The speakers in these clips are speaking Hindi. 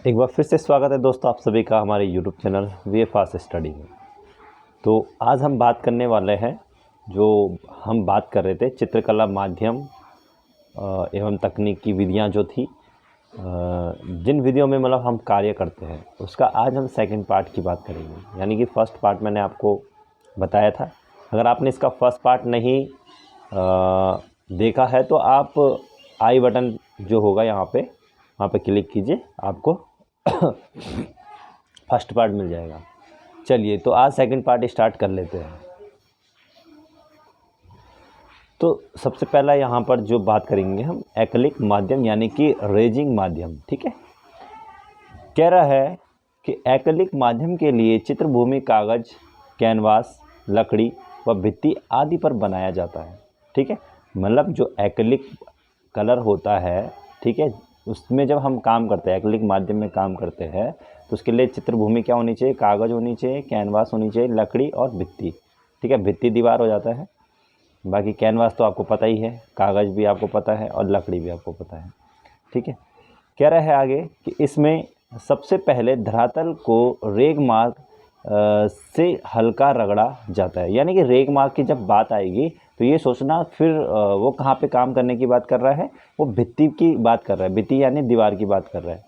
एक बार फिर से स्वागत है दोस्तों आप सभी का हमारे YouTube चैनल VFAS स्टडी में। तो आज हम बात करने वाले हैं जो हम बात कर रहे थे चित्रकला माध्यम एवं तकनीक की विधियां जो थी जिन विधियों में मतलब हम कार्य करते हैं उसका आज हम सेकंड पार्ट की बात करेंगे। यानी कि फर्स्ट पार्ट मैंने आपको बताया था। अगर आपने इसका फर्स्ट पार्ट नहीं देखा है तो आप आई बटन जो होगा वहाँ पे क्लिक कीजिए, आपको फर्स्ट पार्ट मिल जाएगा। चलिए तो आज सेकंड पार्ट स्टार्ट कर लेते हैं। तो सबसे पहला यहाँ पर जो बात करेंगे हम एक्रिलिक माध्यम यानी कि रेजिंग माध्यम। ठीक है, कह रहा है कि एक्रिलिक माध्यम के लिए चित्रभूमि कागज, कैनवास, लकड़ी व भित्ति आदि पर बनाया जाता है। ठीक है, मतलब जो एक्रिलिक कलर होता है, ठीक है, उसमें जब हम काम करते हैं एक्रिलिक माध्यम में काम करते हैं तो उसके लिए चित्रभूमि क्या होनी चाहिए, कागज़ होनी चाहिए, कैनवास होनी चाहिए, लकड़ी और भित्ति। ठीक है, भित्ति दीवार हो जाता है, बाकी कैनवास तो आपको पता ही है, कागज़ भी आपको पता है और लकड़ी भी आपको पता है। ठीक है, कह रहा है आगे कि इसमें सबसे पहले धरातल को रेग मार्ग से हल्का रगड़ा जाता है। यानी कि रेग मार्ग की जब बात आएगी तो ये सोचना फिर वो कहाँ पे काम करने की बात कर रहा है, वो भित्ति की बात कर रहा है, भित्ति यानी दीवार की बात कर रहा है।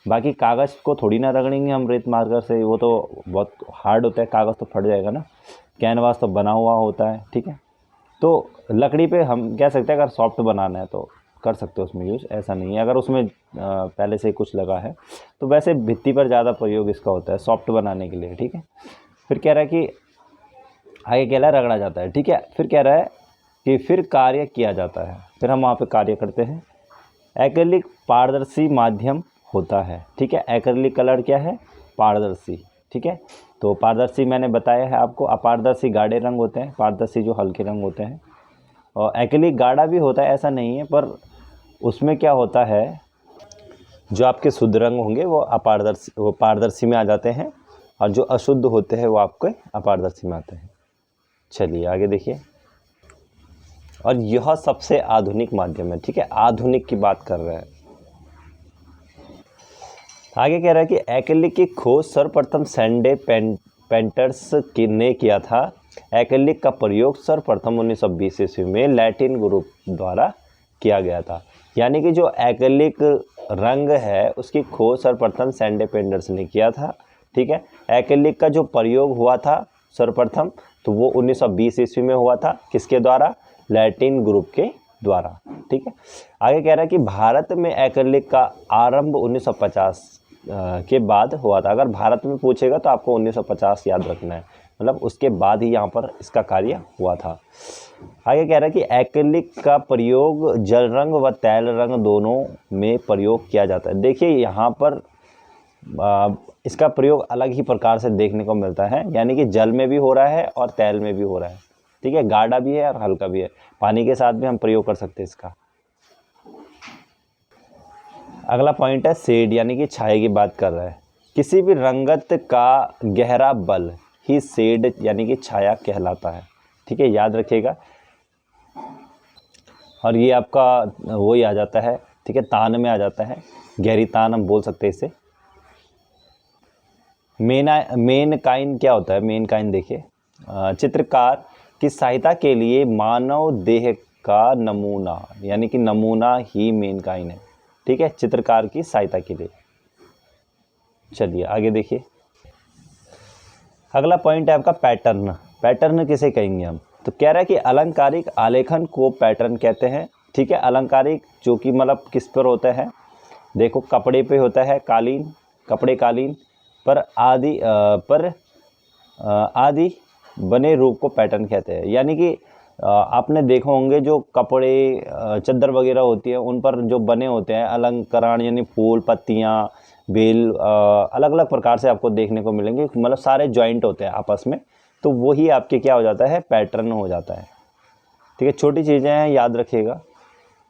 बाकी कागज़ को थोड़ी ना रगड़ेंगे हम रेत मार्कर से, वो तो बहुत हार्ड होता है, कागज़ तो फट जाएगा ना, कैनवास तो बना हुआ होता है। ठीक है, तो लकड़ी पे हम कह सकते हैं अगर सॉफ्ट बनाना है तो कर सकते हो उसमें यूज़, ऐसा नहीं है अगर उसमें पहले से कुछ लगा है तो वैसे भित्ति पर ज़्यादा प्रयोग इसका होता है सॉफ्ट बनाने के लिए। ठीक है, फिर कह रहा है कि आगे कह रहा है रगड़ा जाता है। ठीक है, फिर कह रहा है कि फिर कार्य किया जाता है, फिर हम वहाँ पे कार्य करते हैं। एक्रिलिक पारदर्शी माध्यम होता है। ठीक है, एक्रिलिक कलर क्या है, पारदर्शी। ठीक है, तो पारदर्शी मैंने बताया है आपको, अपारदर्शी गाढ़े रंग होते हैं, पारदर्शी जो हल्के रंग होते हैं, और एक्रिलिक गाढ़ा भी होता है ऐसा नहीं है, पर उसमें क्या होता है जो आपके शुद्ध रंग होंगे वो पारदर्शी में आ जाते हैं और जो अशुद्ध होते हैं वो आपके अपारदर्शी में आते हैं। चलिए आगे देखिए, और यह सबसे आधुनिक माध्यम है। ठीक है, आधुनिक की बात कर रहे हैं। आगे कह रहा है कि एक्रिलिक की खोज सर्वप्रथम सैंडे पेंटर्स ने किया था। एक्रिलिक का प्रयोग सर्वप्रथम 1920 ईस्वी में लैटिन ग्रुप द्वारा किया गया था। यानी कि जो एक्रिलिक रंग है उसकी खोज सर्वप्रथम सैंडे पेंटर्स ने किया था। ठीक है, एक्रिलिक का जो प्रयोग हुआ था सर्वप्रथम तो वो 1920 ईस्वी में हुआ था, किसके द्वारा, लैटिन ग्रुप के द्वारा। ठीक है, आगे कह रहा है कि भारत में एक्रिलिक का आरंभ 1950 के बाद हुआ था। अगर भारत में पूछेगा तो आपको 1950 याद रखना है, मतलब उसके बाद ही यहाँ पर इसका कार्य हुआ था। आगे कह रहा है कि एक्रिलिक का प्रयोग जल रंग व तैल रंग दोनों में प्रयोग किया जाता है। देखिए यहाँ पर इसका प्रयोग अलग ही प्रकार से देखने को मिलता है, यानी कि जल में भी हो रहा है और तैल में भी हो रहा है। ठीक है, गाढ़ा भी है और हल्का भी है, पानी के साथ भी हम प्रयोग कर सकते हैं इसका। अगला पॉइंट है शेड यानी कि छाया की बात कर रहा है। किसी भी रंगत का गहरा बल ही शेड यानी कि छाया कहलाता है। ठीक है, याद रखिएगा। और ये आपका वही आ जाता है, ठीक है, तान में आ जाता है, गहरी तान हम बोल सकते हैं इसे। मेन काइन क्या होता है, मेन काइन देखिए, चित्रकार की सहायता के लिए मानव देह का नमूना, यानी कि नमूना ही मेन काइन है। ठीक है, चित्रकार की सहायता के लिए। चलिए आगे देखिए, अगला पॉइंट है आपका पैटर्न। पैटर्न किसे कहेंगे हम, तो कह रहा है कि अलंकारिक आलेखन को पैटर्न कहते हैं। ठीक है, अलंकारिक जो कि मतलब किस पर होता है, देखो कपड़े पे होता है, कालीन, कपड़े कालीन पर आदि बने रूप को पैटर्न कहते हैं। यानी कि आपने देखा होंगे जो कपड़े चादर वगैरह होती है उन पर जो बने होते हैं अलंकरण, यानी फूल, पत्तियाँ, बेल, अलग अलग प्रकार से आपको देखने को मिलेंगे, मतलब सारे जॉइंट होते हैं आपस में, तो वही आपके क्या हो जाता है, पैटर्न हो जाता है। ठीक है, छोटी चीज़ें हैं, याद रखिएगा।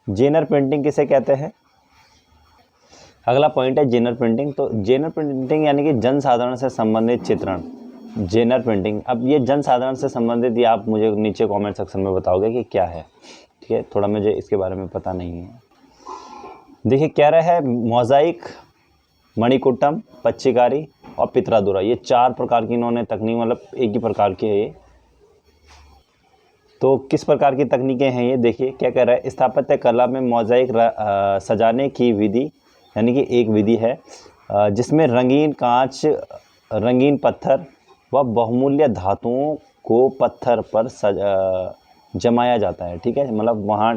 जेनर पेंटिंग किसे कहते हैं, अगला पॉइंट है जेनर पेंटिंग। तो जेनर पेंटिंग यानी कि जनसाधारण से संबंधित चित्रण, जेनर पेंटिंग। अब ये जनसाधारण से संबंधित ये आप मुझे नीचे कमेंट सेक्शन में बताओगे कि क्या है। ठीक है, थोड़ा मुझे इसके बारे में पता नहीं है। देखिए कह रहा है मोज़ाइक मणिकुट्टम, पच्चीकारी और पित्रादुरा, ये 4 प्रकार की इन्होंने तकनीक, मतलब एक ही प्रकार की है ये। तो किस प्रकार की तकनीकें हैं ये देखिए क्या कह रहा है। स्थापत्य कला में मोज़ाइक सजाने की विधि, यानी कि एक विधि है जिसमें रंगीन कांच, रंगीन पत्थर व बहुमूल्य धातुओं को पत्थर पर जमाया जाता है। ठीक है, मतलब वहाँ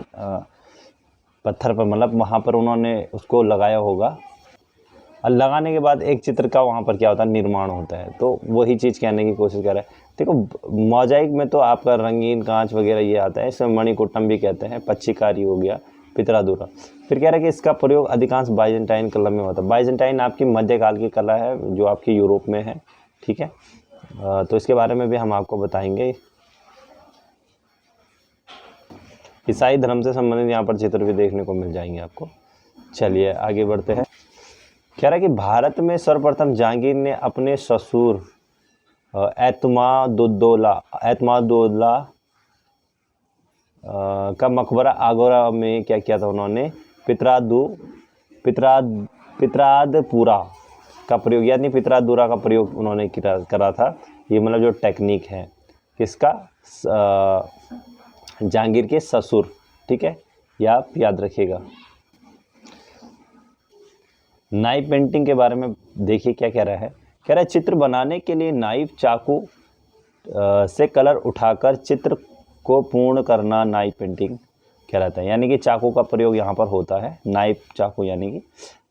पत्थर पर, मतलब वहाँ पर उन्होंने उसको लगाया होगा और लगाने के बाद एक चित्र का वहाँ पर क्या होता है, निर्माण होता है। तो वही चीज़ कहने की कोशिश कर रहा है। देखो मोज़ाइक में तो आपका रंगीन कांच वगैरह ये आता है, इसे मणिकुट्टम भी कहते हैं, पच्चीकारी हो गया, पित्रादुरा। फिर कह रहा है कि इसका प्रयोग अधिकांश बाइजेंटाइन कला में होता है। बाइजेंटाइन आपकी मध्यकाल की कला है जो आपकी यूरोप में है। ठीक है, तो इसके बारे में भी हम आपको बताएंगे। ईसाई धर्म से संबंधित यहाँ पर चित्र भी देखने को मिल जाएंगे आपको। चलिए आगे बढ़ते हैं। कह रहा है कि भारत में सर्वप्रथम जहांगीर ने अपने ससुर एतमादुद्दौला का मकबरा आगरा में क्या किया था उन्होंने, पित्रादपुरा का प्रयोग, यानी पित्रादुरा का प्रयोग उन्होंने करा था। ये मतलब जो टेक्निक है किसका, जहांगीर के ससुर। ठीक है, ये आप याद रखिएगा। नाइफ पेंटिंग के बारे में देखिए क्या कह रहा है। कह रहा है चित्र बनाने के लिए नाइफ चाकू से कलर उठाकर चित्र को पूर्ण करना नाइफ पेंटिंग कहलाता है। यानी कि चाकू का प्रयोग यहाँ पर होता है, नाइफ चाकू, यानी कि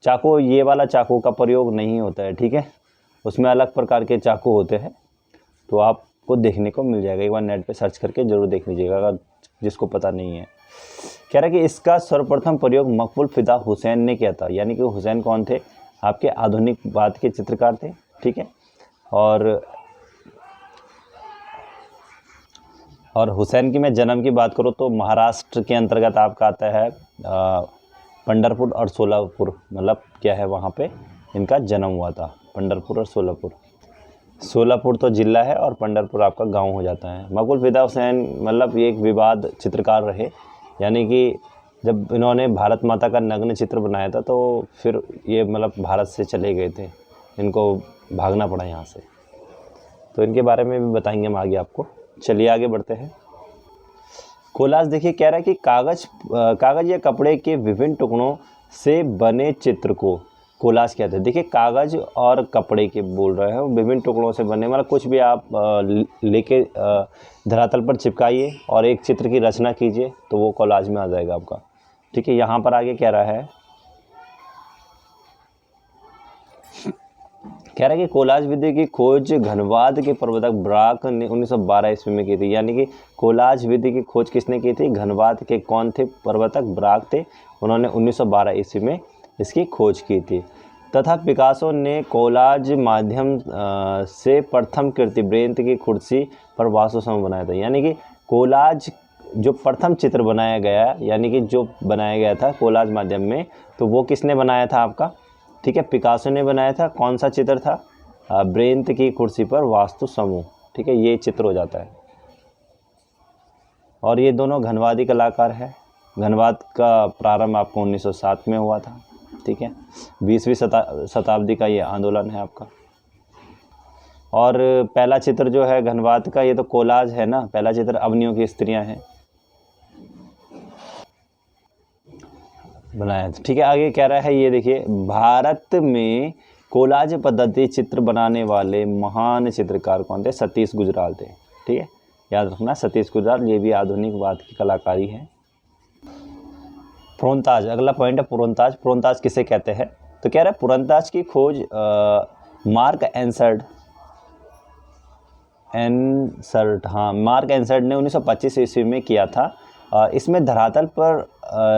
चाकू ये वाला चाकू का प्रयोग नहीं होता है। ठीक है, उसमें अलग प्रकार के चाकू होते हैं, तो आपको देखने को मिल जाएगा। एक बार नेट पे सर्च करके ज़रूर देख लीजिएगा अगर जिसको पता नहीं है। कह रहा है कि इसका सर्वप्रथम प्रयोग मकबूल फिदा हुसैन ने किया था। यानी कि हुसैन कौन थे, आपके आधुनिक बाद के चित्रकार थे। ठीक है, और हुसैन की मैं जन्म की बात करूँ तो महाराष्ट्र के अंतर्गत आपका आता है पंढरपुर और सोलापुर, मतलब क्या है वहाँ पे इनका जन्म हुआ था, पंढरपुर और सोलापुर। सोलापुर तो जिला है और पंढरपुर आपका गांव हो जाता है। मकबूल फिदा हुसैन मतलब ये एक विवाद चित्रकार रहे, यानी कि जब इन्होंने भारत माता का नग्न चित्र बनाया था तो फिर ये मतलब भारत से चले गए थे, इनको भागना पड़ा यहाँ से। तो इनके बारे में भी बताएंगे हम आगे आपको। चलिए आगे बढ़ते हैं। कोलाज देखिए क्या रहा है कि कागज़ या कपड़े के विभिन्न टुकड़ों से बने चित्र को कोलाज कहते हैं। देखिए कागज़ और कपड़े के बोल रहे हैं, विभिन्न टुकड़ों से बने, मतलब कुछ भी आप लेके धरातल पर चिपकाइए और एक चित्र की रचना कीजिए तो वो कोलाज में आ जाएगा आपका। ठीक है, यहाँ पर आगे क्या रहा है, कह रहा है कि कोलाज विधि की खोज घनवाद के प्रवर्तक ब्राक ने 1912 ईस्वी में की थी। यानी कि कोलाज विधि की खोज किसने की थी, घनवाद के कौन थे प्रवर्तक, ब्राक थे, उन्होंने 1912 ईस्वी में इसकी खोज की थी। तथा पिकासो ने कोलाज माध्यम से प्रथम कृति ब्रेंत की कुर्सी पर वास्तु समूह बनाया था। यानी कि कोलाज जो प्रथम चित्र बनाया गया, यानी कि जो बनाया गया था कोलाज माध्यम में, तो वो किसने बनाया था आपका, ठीक है, पिकासो ने बनाया था। कौन सा चित्र था, ब्रेंत की कुर्सी पर वास्तु समूह। ठीक है, ये चित्र हो जाता है। और ये दोनों घनवादी कलाकार है। घनवाद का प्रारंभ आपको 1907 में हुआ था। ठीक है, 20वीं शताब्दी का ये आंदोलन है आपका। और पहला चित्र जो है घनवाद का, ये तो कोलाज है ना, पहला चित्र अवनियों की स्त्रियां हैं बनाया। ठीक है, आगे कह रहा है, ये देखिए भारत में कोलाज पद्धति चित्र बनाने वाले महान चित्रकार कौन थे, सतीश गुजराल थे। ठीक है, याद रखना सतीश गुजराल, ये भी आधुनिकवाद की कलाकारी है। पुरनताज, अगला पॉइंट है पुरनताज। पुरनताज किसे कहते हैं, तो कह रहा है पुरनताज की खोज मार्क एंसर्ट मार्क एंसर्ट ने 1925 ईस्वी में किया था। इसमें धरातल पर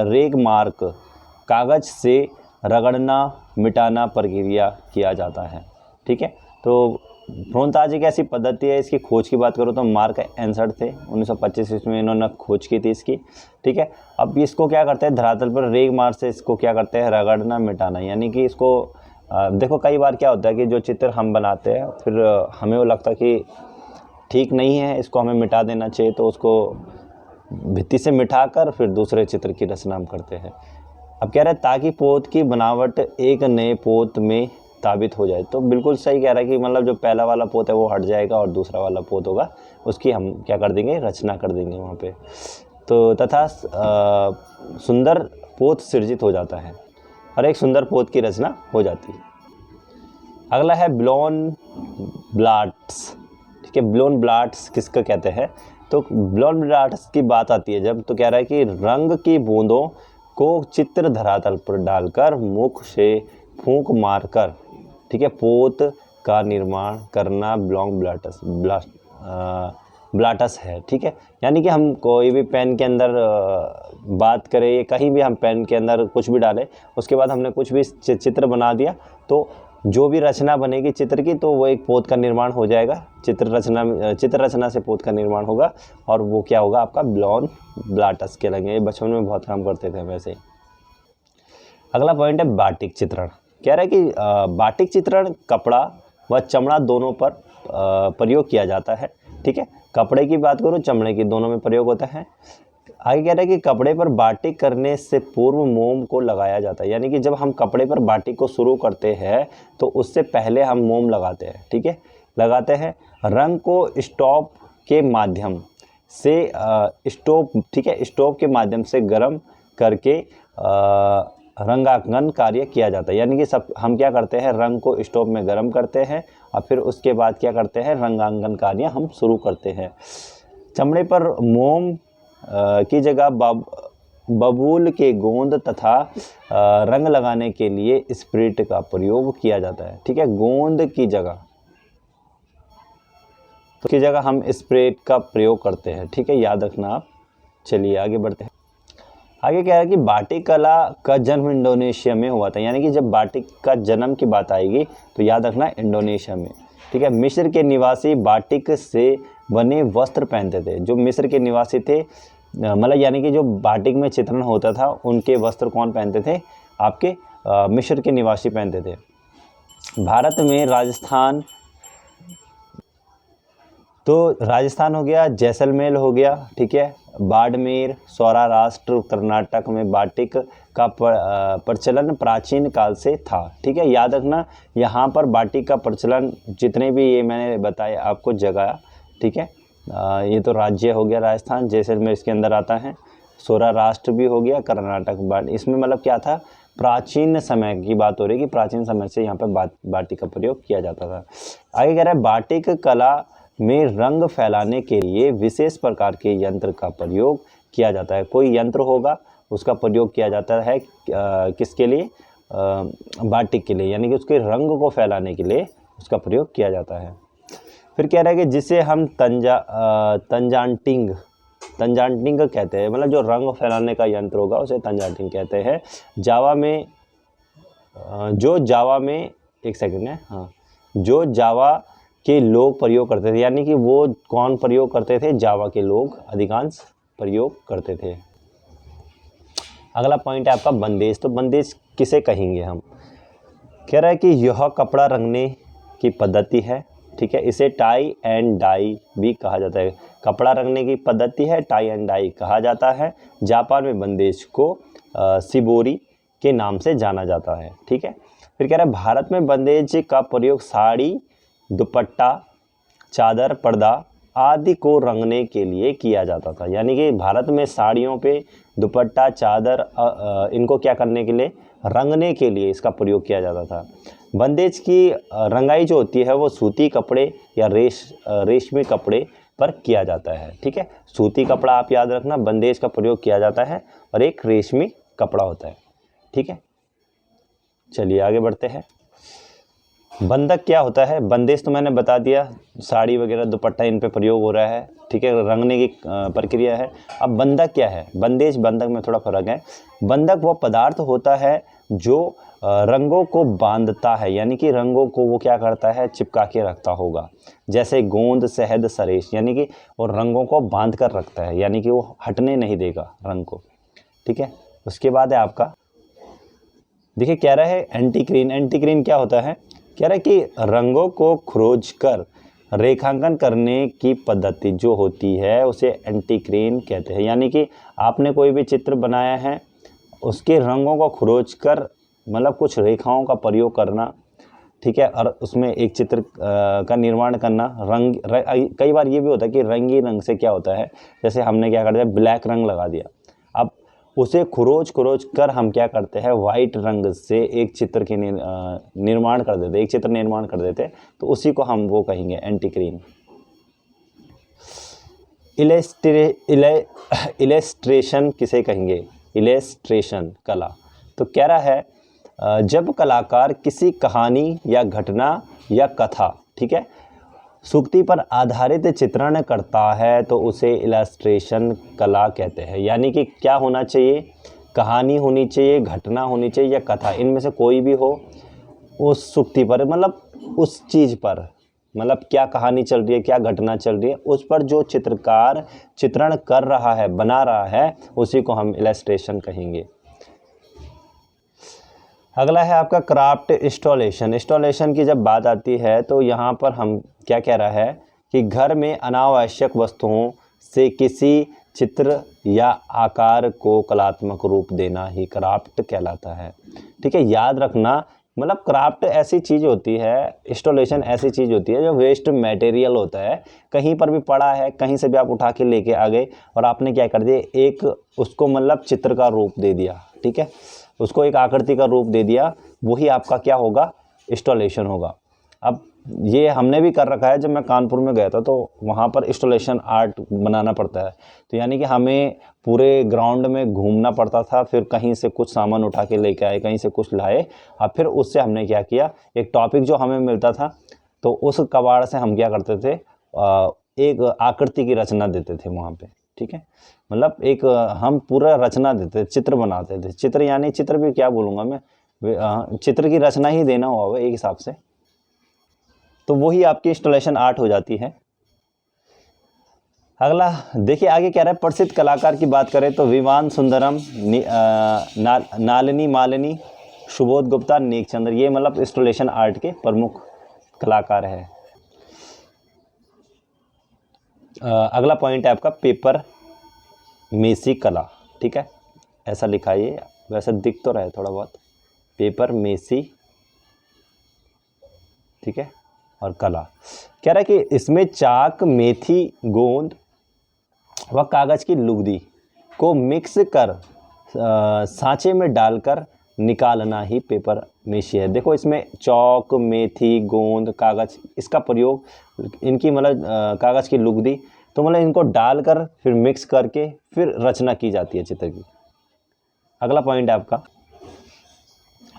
रेग मार्क कागज से रगड़ना मिटाना प्रक्रिया किया जाता है। ठीक है, तो पुरनताज एक ऐसी पद्धति है, इसकी खोज की बात करो तो मार्क एंसर्ट थे, 1925 ईस्वी में इन्होंने खोज की थी इसकी। ठीक है, अब इसको क्या करते हैं, धरातल पर रेग मार्क से इसको क्या करते हैं, रगड़ना मिटाना। यानी कि इसको देखो कई बार क्या होता है कि जो चित्र हम बनाते हैं फिर हमें वो लगता है कि ठीक नहीं है, इसको हमें मिटा देना चाहिए, तो उसको भित्ति से मिटाकर फिर दूसरे चित्र की रचना हम करते हैं। अब कह रहे हैं ताकि पोत की बनावट एक नए पोत में ताबित हो जाए। तो बिल्कुल सही कह रहा है कि मतलब जो पहला वाला पोत है वो हट जाएगा और दूसरा वाला पोत होगा उसकी हम क्या कर देंगे, रचना कर देंगे वहाँ पे। तो तथा सुंदर पोत सृजित हो जाता है और एक सुंदर पोत की रचना हो जाती है। अगला है ब्लोन ब्लाट्स। ठीक है, ब्लोन ब्लाट्स किसका कहते हैं? तो ब्लोन ब्लाट्स की बात आती है जब, तो कह रहा है कि रंग की बूंदों को चित्र धरातल पर डालकर मुख से फूंक मारकर, ठीक है, पोत का निर्माण करना ब्लोन ब्लाटस है। ठीक है, यानी कि हम कोई भी पेन के अंदर बात करें, कहीं भी हम पेन के अंदर कुछ भी डालें, उसके बाद हमने कुछ भी चित्र बना दिया, तो जो भी रचना बनेगी चित्र की, तो वो एक पोत का निर्माण हो जाएगा। चित्र रचना से पोत का निर्माण होगा और वो क्या होगा, आपका ब्लोन ब्लाटस के लगे। ये बचपन में बहुत काम करते थे वैसे। अगला पॉइंट है बाटिक चित्रण। कह रहा है कि बाटिक चित्रण कपड़ा व चमड़ा दोनों पर प्रयोग किया जाता है। ठीक है, कपड़े की बात करो, चमड़े की, दोनों में प्रयोग होता है। आगे कह रहा है कि कपड़े पर बाटिक करने से पूर्व मोम को लगाया जाता है, यानी कि जब हम कपड़े पर बाटिक को शुरू करते हैं तो उससे पहले हम मोम लगाते हैं। ठीक है, लगाते हैं। रंग को स्टोव के माध्यम से ठीक है, स्टोव के माध्यम से गर्म करके रंगांकन कार्य किया जाता है, यानी कि सब हम क्या करते हैं, रंग को स्टोव में गर्म करते हैं और फिर उसके बाद क्या करते हैं, रंगांकन कार्य हम शुरू करते हैं। चमड़े पर मोम की जगह बबूल के गोंद तथा रंग लगाने के लिए स्प्रिट का प्रयोग किया जाता है। ठीक है, गोंद की जगह हम स्प्रिट का प्रयोग करते हैं। ठीक है, याद रखना आप। चलिए आगे बढ़ते हैं। आगे क्या है कि बाटिक कला का जन्म इंडोनेशिया में हुआ था, यानी कि जब बाटिक का जन्म की बात आएगी तो याद रखना इंडोनेशिया में। ठीक है, मिस्र के निवासी बाटिक से बने वस्त्र पहनते थे। जो मिस्र के निवासी थे, मतलब यानी कि जो बाटिक में चित्रण होता था उनके वस्त्र कौन पहनते थे, आपके मिस्र के निवासी पहनते थे। भारत में राजस्थान, तो राजस्थान हो गया, जैसलमेर हो गया, ठीक है, बाड़मेर, सौराष्ट्र, कर्नाटक में बाटिक का प्रचलन प्राचीन काल से था। ठीक है, याद रखना यहाँ पर बाटिक का प्रचलन जितने भी ये मैंने बताए आपको जगह। ठीक है, ये तो राज्य हो गया राजस्थान, जैसलमेर इसके अंदर आता है, सौराष्ट्र भी हो गया, कर्नाटक। इसमें मतलब क्या था, प्राचीन समय की बात हो रही है कि प्राचीन समय से यहाँ पर बाटिक का प्रयोग किया जाता था। आगे कह रहा है बाटिक कला में रंग फैलाने के लिए विशेष प्रकार के यंत्र का प्रयोग किया जाता है। कोई यंत्र होगा उसका प्रयोग किया जाता है किसके लिए, बाटिक के लिए, यानी कि उसके रंग को फैलाने के लिए उसका प्रयोग किया जाता है। फिर कह रहा है कि जिसे हम तंजांटिंग कहते हैं, मतलब जो रंग फैलाने का यंत्र होगा उसे तंजांटिंग कहते हैं। जावा में एक सेकंड है, हाँ, जो जावा के लोग प्रयोग करते थे, यानी कि वो कौन प्रयोग करते थे, जावा के लोग अधिकांश प्रयोग करते थे। अगला पॉइंट है आपका बंदेज। तो बंदेज किसे कहेंगे हम? कह रहा है कि यह कपड़ा रंगने की पद्धति है। ठीक है, इसे टाई एंड डाई भी कहा जाता है। कपड़ा रंगने की पद्धति है, टाई एंड डाई कहा जाता है। जापान में बंदेज को शिबोरी के नाम से जाना जाता है। ठीक है, फिर कह रहा है भारत में बंदेज का प्रयोग साड़ी, दुपट्टा, चादर, पर्दा आदि को रंगने के लिए किया जाता था, यानी कि भारत में साड़ियों पे दुपट्टा, चादर इनको क्या करने के लिए, रंगने के लिए इसका प्रयोग किया जाता था। बंदेज की रंगाई जो होती है वो सूती कपड़े या रेशमी कपड़े पर किया जाता है। ठीक है, सूती कपड़ा आप याद रखना, बंदेज का प्रयोग किया जाता है, और एक रेशमी कपड़ा होता है। ठीक है, चलिए आगे बढ़ते हैं। बंधक क्या होता है? बंदेज तो मैंने बता दिया, साड़ी वगैरह दुपट्टा इन पे प्रयोग हो रहा है। ठीक है, रंगने की प्रक्रिया है। अब बंधक क्या है? बंदेज बंधक में थोड़ा फर्क है। बंधक वो पदार्थ होता है जो रंगों को बांधता है, यानी कि रंगों को वो क्या करता है, चिपका के रखता होगा। जैसे गोंद, शहद, सरेश, यानी कि वो रंगों को बांध कर रखता है, यानी कि वो हटने नहीं देगा रंग को। ठीक है, उसके बाद है आपका, देखिए कह रहा है एंटीक्रीन। एंटीक्रीन क्या होता है? कह रहा है कि रंगों को खरोच कर रेखांकन करने की पद्धति जो होती है उसे एंटीक्रीन कहते हैं। यानी कि आपने कोई भी चित्र बनाया है, उसके रंगों को खरोच कर, मतलब कुछ रेखाओं का प्रयोग करना, ठीक है, और उसमें एक चित्र का निर्माण करना। कई बार ये भी होता है कि रंगीन रंग से क्या होता है, जैसे हमने क्या कर दिया, ब्लैक रंग लगा दिया, अब उसे खुरोच कर हम क्या करते हैं, वाइट रंग से एक चित्र के निर्माण कर देते, एक चित्र निर्माण कर देते, तो उसी को हम वो कहेंगे एंटीक्रीन। इलेस्ट्रेशन किसे कहेंगे, इलेस्ट्रेशन कला। तो कह रहा है जब कलाकार किसी कहानी या घटना या कथा, ठीक है, सूक्ति पर आधारित चित्रण करता है तो उसे इलस्ट्रेशन कला कहते हैं। यानी कि क्या होना चाहिए, कहानी होनी चाहिए, घटना होनी चाहिए या कथा, इनमें से कोई भी हो, उस सूक्ति पर मतलब उस चीज़ पर, मतलब क्या कहानी चल रही है, क्या घटना चल रही है, उस पर जो चित्रकार चित्रण कर रहा है, बना रहा है, उसी को हम इलस्ट्रेशन कहेंगे। अगला है आपका क्राफ्ट इंस्टॉलेशन। इंस्टॉलेशन की जब बात आती है तो यहाँ पर हम क्या कह रहा है कि घर में अनावश्यक वस्तुओं से किसी चित्र या आकार को कलात्मक रूप देना ही क्राफ्ट कहलाता है। ठीक है, याद रखना, मतलब क्राफ्ट ऐसी चीज़ होती है, इंस्टॉलेशन ऐसी चीज़ होती है जो वेस्ट मटेरियल होता है, कहीं पर भी पड़ा है, कहीं से भी आप उठा के लेके आ गए और आपने क्या कर दिया, एक उसको मतलब चित्र का रूप दे दिया, ठीक है, उसको एक आकृति का रूप दे दिया, वही आपका क्या होगा, इंस्टॉलेशन होगा। अब ये हमने भी कर रखा है, जब मैं कानपुर में गया था तो वहाँ पर इंस्टॉलेशन आर्ट बनाना पड़ता है, तो यानी कि हमें पूरे ग्राउंड में घूमना पड़ता था, फिर कहीं से कुछ सामान उठा के लेके आए, कहीं से कुछ लाए, और फिर उससे हमने क्या किया, एक टॉपिक जो हमें मिलता था तो उस कबाड़ से हम क्या करते थे, एक आकृति की रचना देते थे वहाँ पे। ठीक है, मतलब एक हम पूरा रचना देते, चित्र बनाते थे, चित्र यानी चित्र भी क्या बोलूँगा मैं, चित्र की रचना ही देना हुआ एक हिसाब से, तो वही आपकी इंस्टॉलेशन आर्ट हो जाती है। अगला देखिए आगे क्या रहा है, प्रसिद्ध कलाकार की बात करें तो विमान सुंदरम, नालिनी मालिनी, सुबोध गुप्ता, नेकचंद्र, ये मतलब इंस्टॉलेशन आर्ट के प्रमुख कलाकार है। अगला पॉइंट है आपका पेपर मेसी कला। ठीक है, ऐसा लिखा है, ये वैसे दिख तो रहा है थोड़ा बहुत, पेपर मेसी, ठीक है, और कला। कह रहा है कि इसमें चाक, मेथी, गोंद व कागज़ की लुगदी को मिक्स कर सांचे में डालकर निकालना ही पेपर मेसी है। देखो इसमें चौक, मेथी, गोंद, कागज़, इसका प्रयोग, इनकी मतलब कागज़ की लुगदी, तो मतलब इनको डालकर फिर मिक्स करके फिर रचना की जाती है चित्र की। अगला पॉइंट है आपका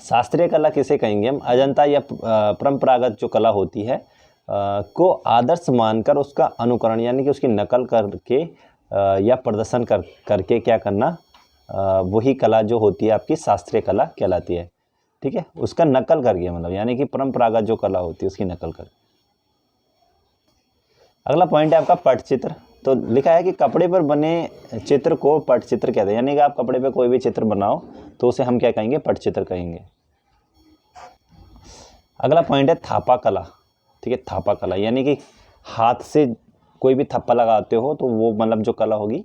शास्त्रीय कला किसे कहेंगे हम, अजंता या परंपरागत जो कला होती है को आदर्श मानकर उसका अनुकरण यानी कि उसकी नकल करके या प्रदर्शन करके क्या करना, वही कला जो होती है आपकी शास्त्रीय कला कहलाती है। ठीक है, उसका नकल करके, मतलब यानी कि परंपरागत जो कला होती है उसकी नकल कर। अगला पॉइंट है आपका पटचित्र। तो लिखा है कि कपड़े पर बने चित्र को पटचित्र कहते हैं, यानी कि आप कपड़े पे कोई भी चित्र बनाओ तो उसे हम क्या कहेंगे, पटचित्र कहेंगे। अगला पॉइंट है थापा कला। ठीक है, थापा कला यानी कि हाथ से कोई भी थप्पा लगाते हो तो वो मतलब जो कला होगी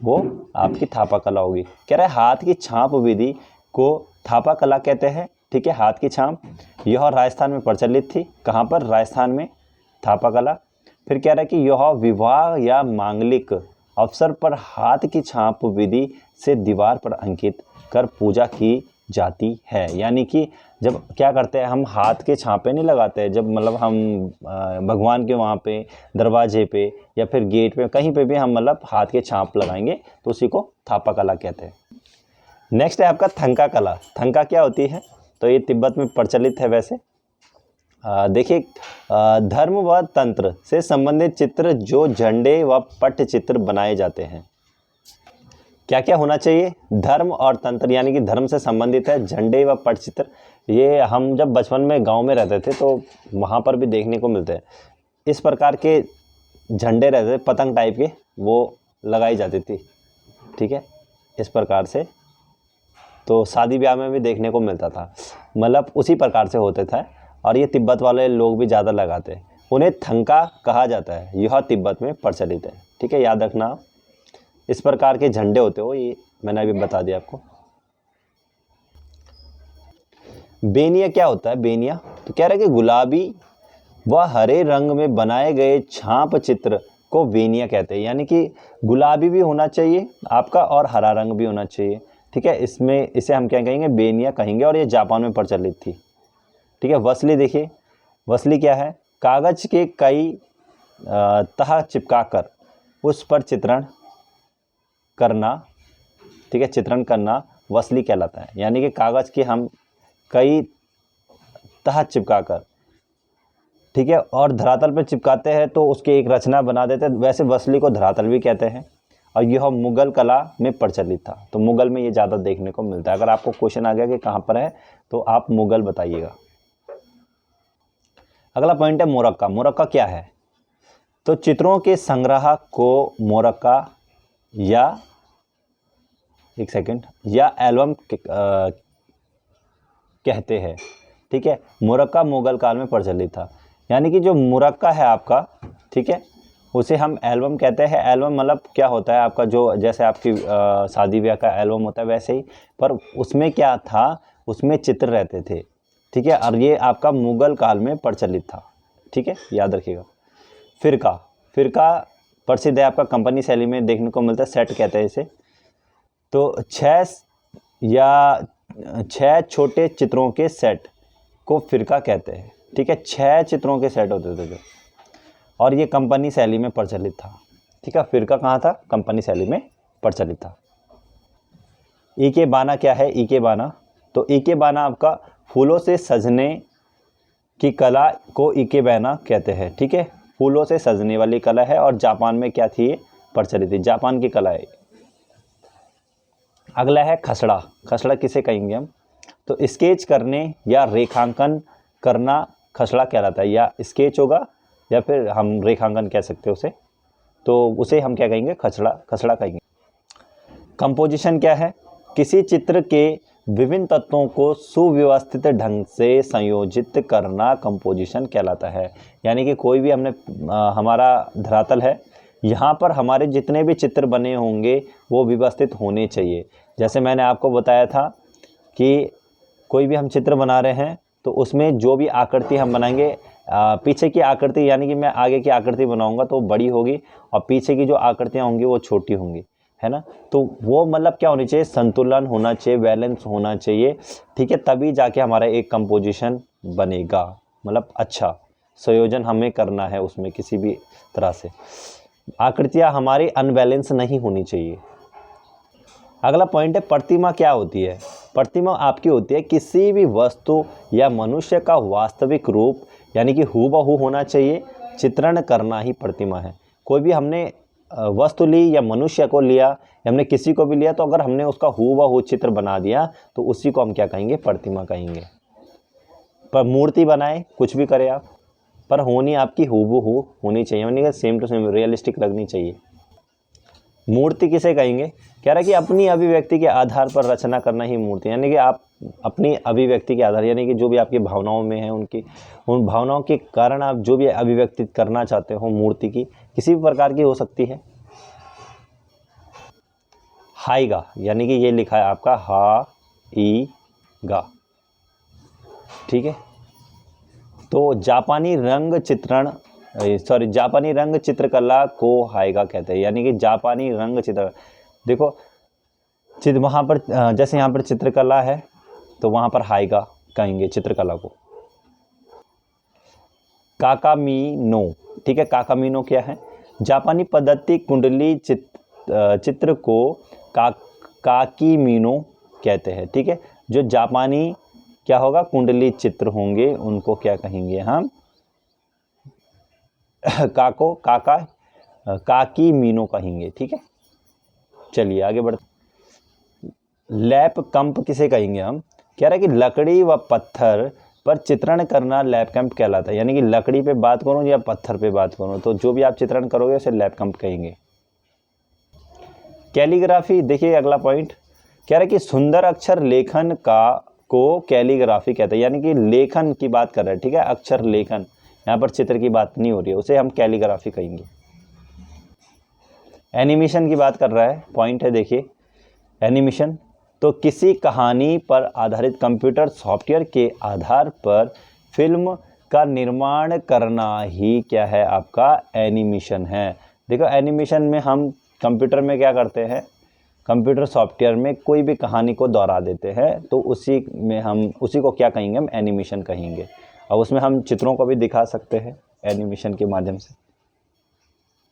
वो आपकी थापा कला होगी। कह रहा है हाथ की छाप विधि को थापा कला कहते हैं। ठीक है, हाथ की छाप, यह राजस्थान में प्रचलित थी। कहाँ पर, राजस्थान में थापा कला। फिर कह रहा है कि यह विवाह या मांगलिक अवसर पर हाथ की छाप विधि से दीवार पर अंकित कर पूजा की जाती है। यानी कि जब क्या करते हैं हम, हाथ के छापे नहीं लगाते हैं, जब मतलब हम भगवान के वहाँ पे दरवाजे पे या फिर गेट पे कहीं पे भी हम मतलब हाथ के छाप लगाएंगे तो उसी को थापा कला कहते हैं। नेक्स्ट है आपका थंका कला। थंका क्या होती है, तो ये तिब्बत में प्रचलित है। वैसे देखिए धर्म व तंत्र से संबंधित चित्र जो झंडे व पट्ट चित्र बनाए जाते हैं। क्या क्या होना चाहिए, धर्म और तंत्र, यानी कि धर्म से संबंधित है, झंडे व पट्ट चित्र। ये हम जब बचपन में गांव में रहते थे तो वहाँ पर भी देखने को मिलते हैं। इस प्रकार के झंडे रहते थे, पतंग टाइप के, वो लगाई जाती थी। ठीक है, इस प्रकार से, तो शादी ब्याह में भी देखने को मिलता था, मतलब उसी प्रकार से होते थे। और ये तिब्बत वाले लोग भी ज़्यादा लगाते हैं, उन्हें थंका कहा जाता है। यह तिब्बत में प्रचलित है। ठीक है, याद रखना, इस प्रकार के झंडे होते हो, ये मैंने अभी बता दिया आपको। बेनिया क्या होता है, बेनिया तो कह रहा है कि गुलाबी व हरे रंग में बनाए गए छाप चित्र को वेनिया कहते हैं, यानी कि गुलाबी भी होना चाहिए आपका और हरा रंग भी होना चाहिए, ठीक है। इसमें इसे हम क्या कहेंगे, बेनिया कहेंगे, और ये जापान में प्रचलित थी, ठीक है। वसली देखिए, वसली क्या है, कागज़ के कई तह चिपकाकर उस पर चित्रण करना, ठीक है, चित्रण करना वसली कहलाता है। यानी कि कागज़ के हम कई तह चिपकाकर, ठीक है, और धरातल पर चिपकाते हैं तो उसकी एक रचना बना देते हैं, वैसे वसली को धरातल भी कहते हैं, और यह मुग़ल कला में प्रचलित था। तो मुग़ल में ये ज़्यादा देखने को मिलता है। अगर आपको क्वेश्चन आ गया कि कहाँ पर है तो आप मुग़ल बताइएगा। अगला पॉइंट है मोरक्का। मोरक्का क्या है, तो चित्रों के संग्रह को मोरक्का या एक सेकंड या एल्बम कहते हैं, ठीक है। मोरक्का मुग़ल काल में प्रचलित था, यानी कि जो मोरक्का है आपका, ठीक है, उसे हम एल्बम कहते हैं। एल्बम मतलब क्या होता है आपका, जो जैसे आपकी शादी ब्याह का एल्बम होता है वैसे ही, पर उसमें क्या था, उसमें चित्र रहते थे, ठीक है, और ये आपका मुग़ल काल में प्रचलित था, ठीक है, याद रखिएगा। फ़िरका, फ़िरका प्रसिद्ध है आपका, कंपनी शैली में देखने को मिलता है, सेट कहते हैं इसे। तो 6 छोटे चित्रों के सेट को फ़िरका कहते हैं, ठीक है। 6 चित्रों के सेट होते थे जो, और ये कंपनी शैली में प्रचलित था, ठीक है। फ़िरका कहाँ था, कंपनी शैली में प्रचलित था। इकेबाना क्या है, इकेबाना, तो इकेबाना आपका फूलों से सजने की कला को इकेबाना कहते हैं, ठीक है। फूलों से सजने वाली कला है, और जापान में क्या थी, ये प्रचलित थी, जापान की कला है। अगला है खसड़ा। खसड़ा किसे कहेंगे हम, तो स्केच करने या रेखांकन करना खसड़ा कहलाता है, या स्केच होगा या फिर हम रेखांकन कह सकते हैं उसे, तो उसे हम क्या कहेंगे, खसड़ा, खसड़ा कहेंगे। कंपोजिशन क्या है, किसी चित्र के विभिन्न तत्वों को सुव्यवस्थित ढंग से संयोजित करना कंपोजिशन कहलाता है। यानी कि कोई भी हमने हमारा धरातल है, यहाँ पर हमारे जितने भी चित्र बने होंगे वो व्यवस्थित होने चाहिए। जैसे मैंने आपको बताया था कि कोई भी हम चित्र बना रहे हैं तो उसमें जो भी आकृति हम बनाएंगे, पीछे की आकृति, यानी कि मैं आगे की आकृति बनाऊंगा तो बड़ी होगी, और पीछे की जो आकृतियाँ होंगी वो छोटी होंगी, है ना। तो वो मतलब क्या होनी चाहिए, संतुलन होना चाहिए, बैलेंस होना चाहिए, ठीक है, तभी जाके हमारा एक कंपोजिशन बनेगा। मतलब अच्छा संयोजन हमें करना है उसमें, किसी भी तरह से आकृतियाँ हमारी अनबैलेंस नहीं होनी चाहिए। अगला पॉइंट है प्रतिमा क्या होती है। प्रतिमा आपकी होती है किसी भी वस्तु या मनुष्य का वास्तविक रूप, यानी कि हूबहू होना चाहिए, चित्रण करना ही प्रतिमा है। कोई भी हमने वस्तु ली या मनुष्य को लिया या हमने किसी को भी लिया, तो अगर हमने उसका हूबहू चित्र बना दिया तो उसी को हम क्या कहेंगे, प्रतिमा कहेंगे। पर मूर्ति बनाए, कुछ भी करें आप, पर होनी आपकी हूबहू होनी चाहिए, यानी कि सेम टू सेम रियलिस्टिक लगनी चाहिए। मूर्ति किसे कहेंगे, कह रहा है कि अपनी अभिव्यक्ति के आधार पर रचना करना ही मूर्ति, यानी कि आप अपनी अभिव्यक्ति के आधार, यानी कि जो भी आपकी भावनाओं में है उन भावनाओं के कारण आप जो भी अभिव्यक्ति करना चाहते हो, मूर्ति की किसी भी प्रकार की हो सकती है। हाईगा, यानी कि ये लिखा है आपका हा ई गा, ठीक है। तो जापानी रंग चित्रकला को हाईगा कहते हैं, यानी कि जापानी रंग चित्र। देखो वहाँ पर जैसे यहाँ पर चित्रकला है तो वहाँ पर हाईगा कहेंगे चित्रकला को। काकामीनो, ठीक है, काकामीनो क्या है, जापानी पद्धति कुंडली चित्र को काकीमीनो कहते हैं, ठीक है। जो जापानी क्या होगा, कुंडली चित्र होंगे, उनको क्या कहेंगे हम, काकीमीनो कहेंगे, ठीक है। चलिए आगे बढ़ते। लैप कंप किसे कहेंगे हम, कह रहा है कि लकड़ी व पत्थर पर चित्रण करना लैप कंप कहलाता है, यानी कि लकड़ी पे बात करूं या पत्थर पे बात करूं, तो जो भी आप चित्रण करोगे उसे लैप कंप कहेंगे। कैलीग्राफी, देखिए अगला पॉइंट, कह रहा है कि सुंदर अक्षर लेखन को कैलीग्राफी कहते हैं, यानी कि लेखन की बात कर रहे हैं, ठीक है, अक्षर लेखन, यहाँ पर चित्र की बात नहीं हो रही है, उसे हम कैलीग्राफी कहेंगे। एनिमेशन की बात कर रहा है, पॉइंट है देखिए, एनिमेशन तो किसी कहानी पर आधारित कंप्यूटर सॉफ्टवेयर के आधार पर फिल्म का निर्माण करना ही क्या है आपका एनिमेशन है। देखो एनिमेशन में हम कंप्यूटर में क्या करते हैं, कंप्यूटर सॉफ्टवेयर में कोई भी कहानी को दोहरा देते हैं, तो उसी में हम उसी को क्या कहेंगे, हम एनिमेशन कहेंगे। और उसमें हम चित्रों को भी दिखा सकते हैं एनिमेशन के माध्यम से।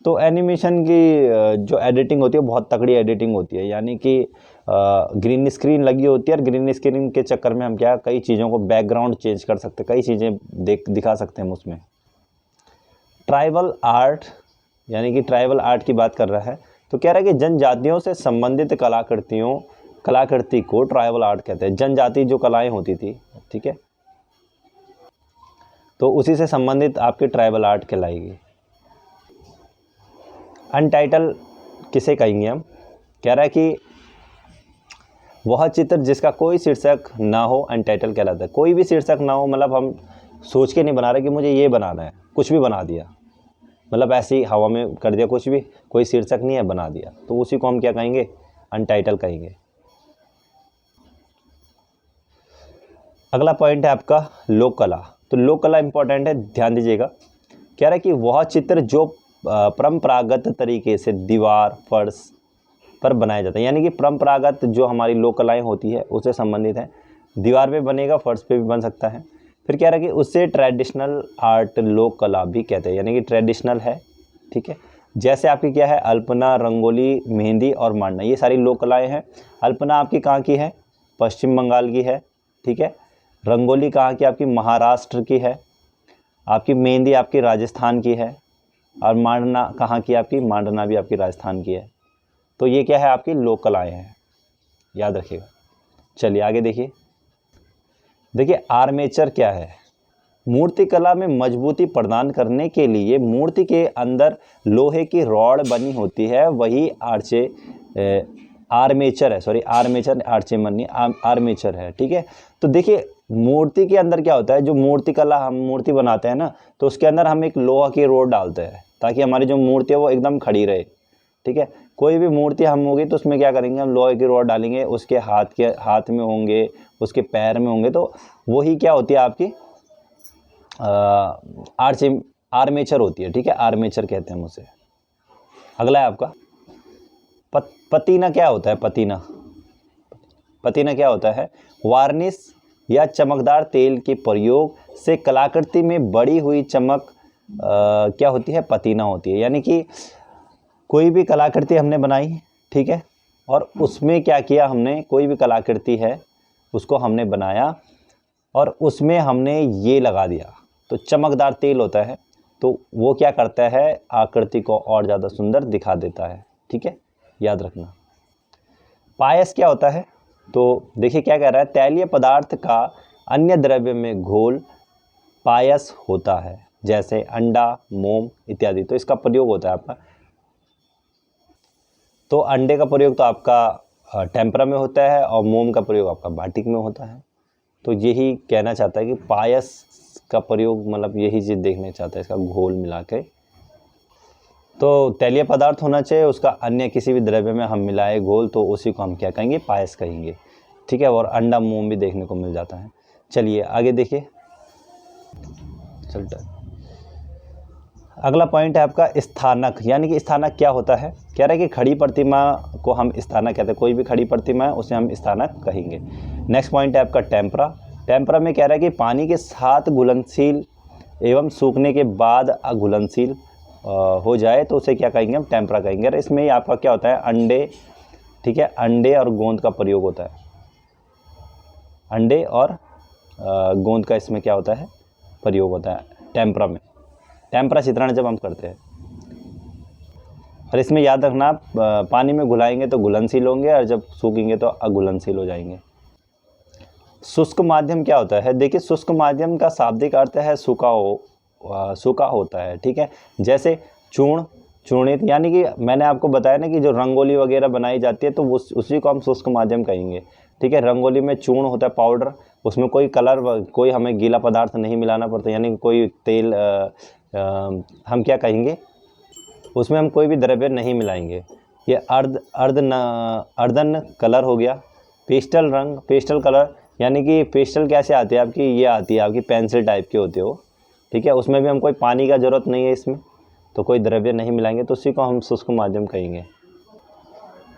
तो एनिमेशन की जो एडिटिंग होती है बहुत तगड़ी एडिटिंग होती है, यानी कि ग्रीन स्क्रीन लगी होती है और ग्रीन स्क्रीन के चक्कर में हम क्या कई चीज़ों को बैकग्राउंड चेंज कर सकते हैं, कई चीज़ें दिखा सकते हैं हम उसमें। ट्राइबल आर्ट, यानी कि ट्राइबल आर्ट की बात कर रहा है, तो कह रहा है कि जनजातियों से संबंधित कलाकृति को ट्राइबल आर्ट कहते हैं। जनजाति जो कलाएँ होती थी, ठीक है, तो उसी से संबंधित आपकी ट्राइबल आर्ट कहलाएगी। अनटाइटल किसे कहेंगे हम, कह रहा है कि वह चित्र जिसका कोई शीर्षक ना हो अनटाइटल कहलाता है। कोई भी शीर्षक ना हो, मतलब हम सोच के नहीं बना रहे कि मुझे ये बनाना है, कुछ भी बना दिया, मतलब ऐसे ही हवा में कर दिया कुछ भी, कोई शीर्षक नहीं है बना दिया, तो उसी को हम क्या कहेंगे, अनटाइटल कहेंगे। अगला पॉइंट है आपका लोक कला। तो लोक कला इंपॉर्टेंट है, ध्यान दीजिएगा। कह रहा है कि वह चित्र जो परंपरागत तरीके से दीवार फर्श पर बनाया जाता है, यानी कि परंपरागत जो हमारी लोक कलाएँ होती है उससे संबंधित है। दीवार पे बनेगा, फर्श पे भी बन सकता है। फिर कह रहा है कि उससे ट्रेडिशनल आर्ट लोक कला भी कहते हैं, यानी कि ट्रेडिशनल है, ठीक है। जैसे आपकी क्या है, अल्पना, रंगोली, मेहंदी और मांडना, ये सारी लोक कलाएँ हैं। अल्पना आपकी कहाँ की है, पश्चिम बंगाल की है, ठीक है। रंगोली कहाँ की, आपकी महाराष्ट्र की है। आपकी मेहंदी आपकी राजस्थान की है। और मांडना कहाँ की, आपकी मांडना भी आपकी राजस्थान की है। तो ये क्या है, आपकी लोक कलाएँ हैं, याद रखिएगा। चलिए आगे देखिए। आर्मेचर क्या है, मूर्ति कला में मजबूती प्रदान करने के लिए मूर्ति के अंदर लोहे की रॉड बनी होती है, वही आर्मेचर है, सॉरी आर्मेचर, आर्मेचर है, ठीक है। तो देखिए मूर्ति के अंदर क्या होता है, जो मूर्ति कला हम मूर्ति बनाते हैं ना, तो उसके अंदर हम एक लोहा की रॉड डालते हैं ताकि हमारी जो मूर्ति है वो एकदम खड़ी रहे, ठीक है। कोई भी मूर्ति हम होगी तो उसमें क्या करेंगे, हम लोहे की रॉड डालेंगे, उसके हाथ में होंगे, उसके पैर में होंगे, तो वही क्या होती है आपकी आर्मेचर होती है, ठीक है। आर्मेचर कहते हैं हम उसे। अगला है आपका पतीना। क्या होता है पतीना, पतीना क्या होता है, वार्निश या चमकदार तेल के प्रयोग से कलाकृति में बढ़ी हुई चमक क्या होती है, पतीना होती है। यानी कि कोई भी कलाकृति हमने बनाई, ठीक है, और उसमें क्या किया हमने, कोई भी कलाकृति है उसको हमने बनाया और उसमें हमने ये लगा दिया, तो चमकदार तेल होता है, तो वो क्या करता है, आकृति को और ज़्यादा सुंदर दिखा देता है, ठीक है, याद रखना। पायस क्या होता है, तो देखिए क्या कह रहा है, तैलीय पदार्थ का अन्य द्रव्य में घोल पायस होता है, जैसे अंडा, मोम इत्यादि। तो इसका प्रयोग होता है आपका, तो अंडे का प्रयोग तो आपका टेम्परा में होता है और मोम का प्रयोग आपका बाटिक में होता है। तो यही कहना चाहता है कि पायस का प्रयोग, मतलब यही चीज़ देखने चाहता है, इसका घोल मिला के। तो तैलीय पदार्थ होना चाहिए, उसका अन्य किसी भी द्रव्य में हम मिलाए घोल, तो उसी को हम क्या कहेंगे, पायस कहेंगे, ठीक है। और अंडा मोम भी देखने को मिल जाता है। चलिए आगे देखिए, चलता है। अगला पॉइंट है आपका स्थानक, यानी कि स्थानक क्या होता है, कह रहा है कि खड़ी प्रतिमा को हम स्थानक कहते हैं, कोई भी खड़ी प्रतिमा है उसे हम स्थानक कहेंगे। नेक्स्ट पॉइंट है आपका टेम्परा। टेम्परा में कह रहा है कि पानी के साथ घुलनशील एवं सूखने के बाद अघुलनशील हो जाए तो उसे क्या कहेंगे, हम टेम्परा कहेंगे। और इसमें आपका क्या होता है, अंडे, ठीक है, अंडे और गोंद का प्रयोग होता है। अंडे और गोंद का इसमें क्या होता है, प्रयोग होता है टेम्परा में। टेम्परा चित्रण जब हम करते हैं, और इसमें याद रखना, पानी में घुलाएंगे तो घुलनशील होंगे और जब सूखेंगे तो अघुलनशील हो जाएंगे। शुष्क माध्यम क्या होता है, देखिए शुष्क माध्यम का शाब्दिक अर्थ है सूखा होता है, ठीक है। जैसे चूर्णित, यानी कि मैंने आपको बताया ना कि जो रंगोली वगैरह बनाई जाती है तो उसी को हम शुष्क माध्यम कहेंगे, ठीक है। रंगोली में चूर्ण होता है, पाउडर, उसमें कोई कलर, कोई हमें गीला पदार्थ नहीं मिलाना पड़ता, यानी कि कोई तेल हम क्या कहेंगे, उसमें हम कोई भी द्रव्य नहीं मिलाएंगे। ये अर्धन कलर हो गया। पेस्टल रंग, पेस्टल कलर यानी कि पेस्टल कैसे आती है आपकी, ये आती है आपकी पेंसिल टाइप की होती है वो, ठीक है। उसमें भी हम कोई पानी का ज़रूरत नहीं है, इसमें तो कोई द्रव्य नहीं मिलाएंगे, तो उसी को हम शुष्क माध्यम कहेंगे।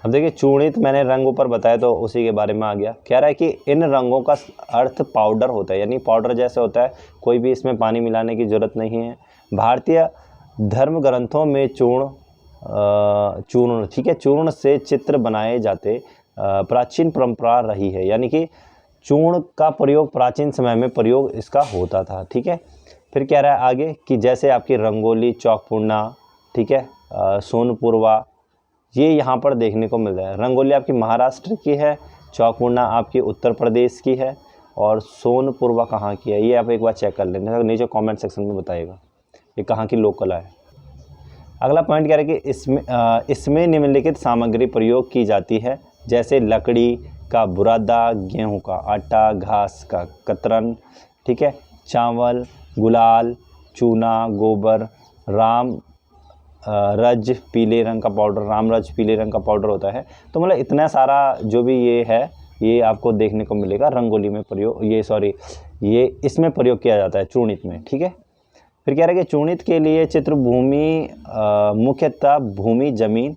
अब देखिए चूर्णित मैंने रंग ऊपर बताया तो उसी के बारे में आ गया। कह रहा है कि इन रंगों का अर्थ पाउडर होता है, यानी पाउडर जैसे होता है, कोई भी इसमें पानी मिलाने की ज़रूरत नहीं है। भारतीय धर्म ग्रंथों में चूर्ण ठीक है, चूर्ण से चित्र बनाए जाते प्राचीन परंपरा रही है, यानी कि चूर्ण का प्रयोग प्राचीन समय में प्रयोग इसका होता था, ठीक है। फिर कह रहा है आगे कि जैसे आपकी रंगोली, चौकपूर्णा, ठीक है, सोनपुरवा, ये यहाँ पर देखने को मिल रहा है। रंगोली आपकी महाराष्ट्र की है, चौकपूर्णा आपकी उत्तर प्रदेश की है, और सोनपुरवा कहाँ की है ये आप एक बार चेक कर लेना, नीचे कमेंट सेक्शन में बताइएगा ये कहाँ की लोक कला है। अगला पॉइंट कह रहा है कि इसमें निम्नलिखित सामग्री प्रयोग की जाती है, जैसे लकड़ी का बुरादा, गेहूं का आटा, घास का कतरन, ठीक है, चावल, गुलाल, चूना, गोबर, रज पीले रंग का पाउडर, रामरज पीले रंग का पाउडर होता है। तो मतलब इतना सारा जो भी ये है ये आपको देखने को मिलेगा रंगोली में प्रयोग, ये इसमें प्रयोग किया जाता है चूर्णित में, ठीक है। फिर कह रहा है कि चूर्णित के लिए चित्रभूमि मुख्यतः भूमि जमीन,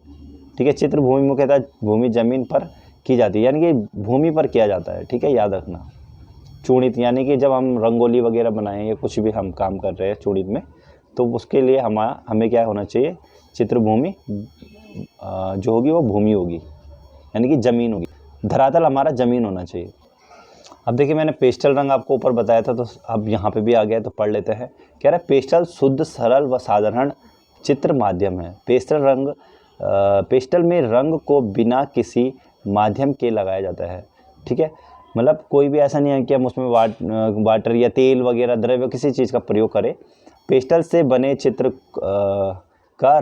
ठीक है, चित्रभूमि मुख्यतः भूमि जमीन पर की जाती है, यानी कि भूमि पर किया जाता है, ठीक है, याद रखना। चूर्णित यानी कि जब हम रंगोली वगैरह बनाएं या कुछ भी हम काम कर रहे हैं चूर्णित में, तो उसके लिए हमें क्या होना चाहिए, चित्रभूमि जो होगी वो भूमि होगी, यानी कि ज़मीन होगी, धरातल हमारा ज़मीन होना चाहिए। अब देखिए मैंने पेस्टल रंग आपको ऊपर बताया था, तो अब यहाँ पे भी आ गया तो पढ़ लेते हैं। कह रहा है पेस्टल शुद्ध, सरल व साधारण चित्र माध्यम है। पेस्टल में रंग को बिना किसी माध्यम के लगाया जाता है, ठीक है, मतलब कोई भी ऐसा नहीं है कि हम उसमें वाटर या तेल वगैरह द्रव्य किसी चीज़ का प्रयोग करें। पेस्टल से बने चित्र का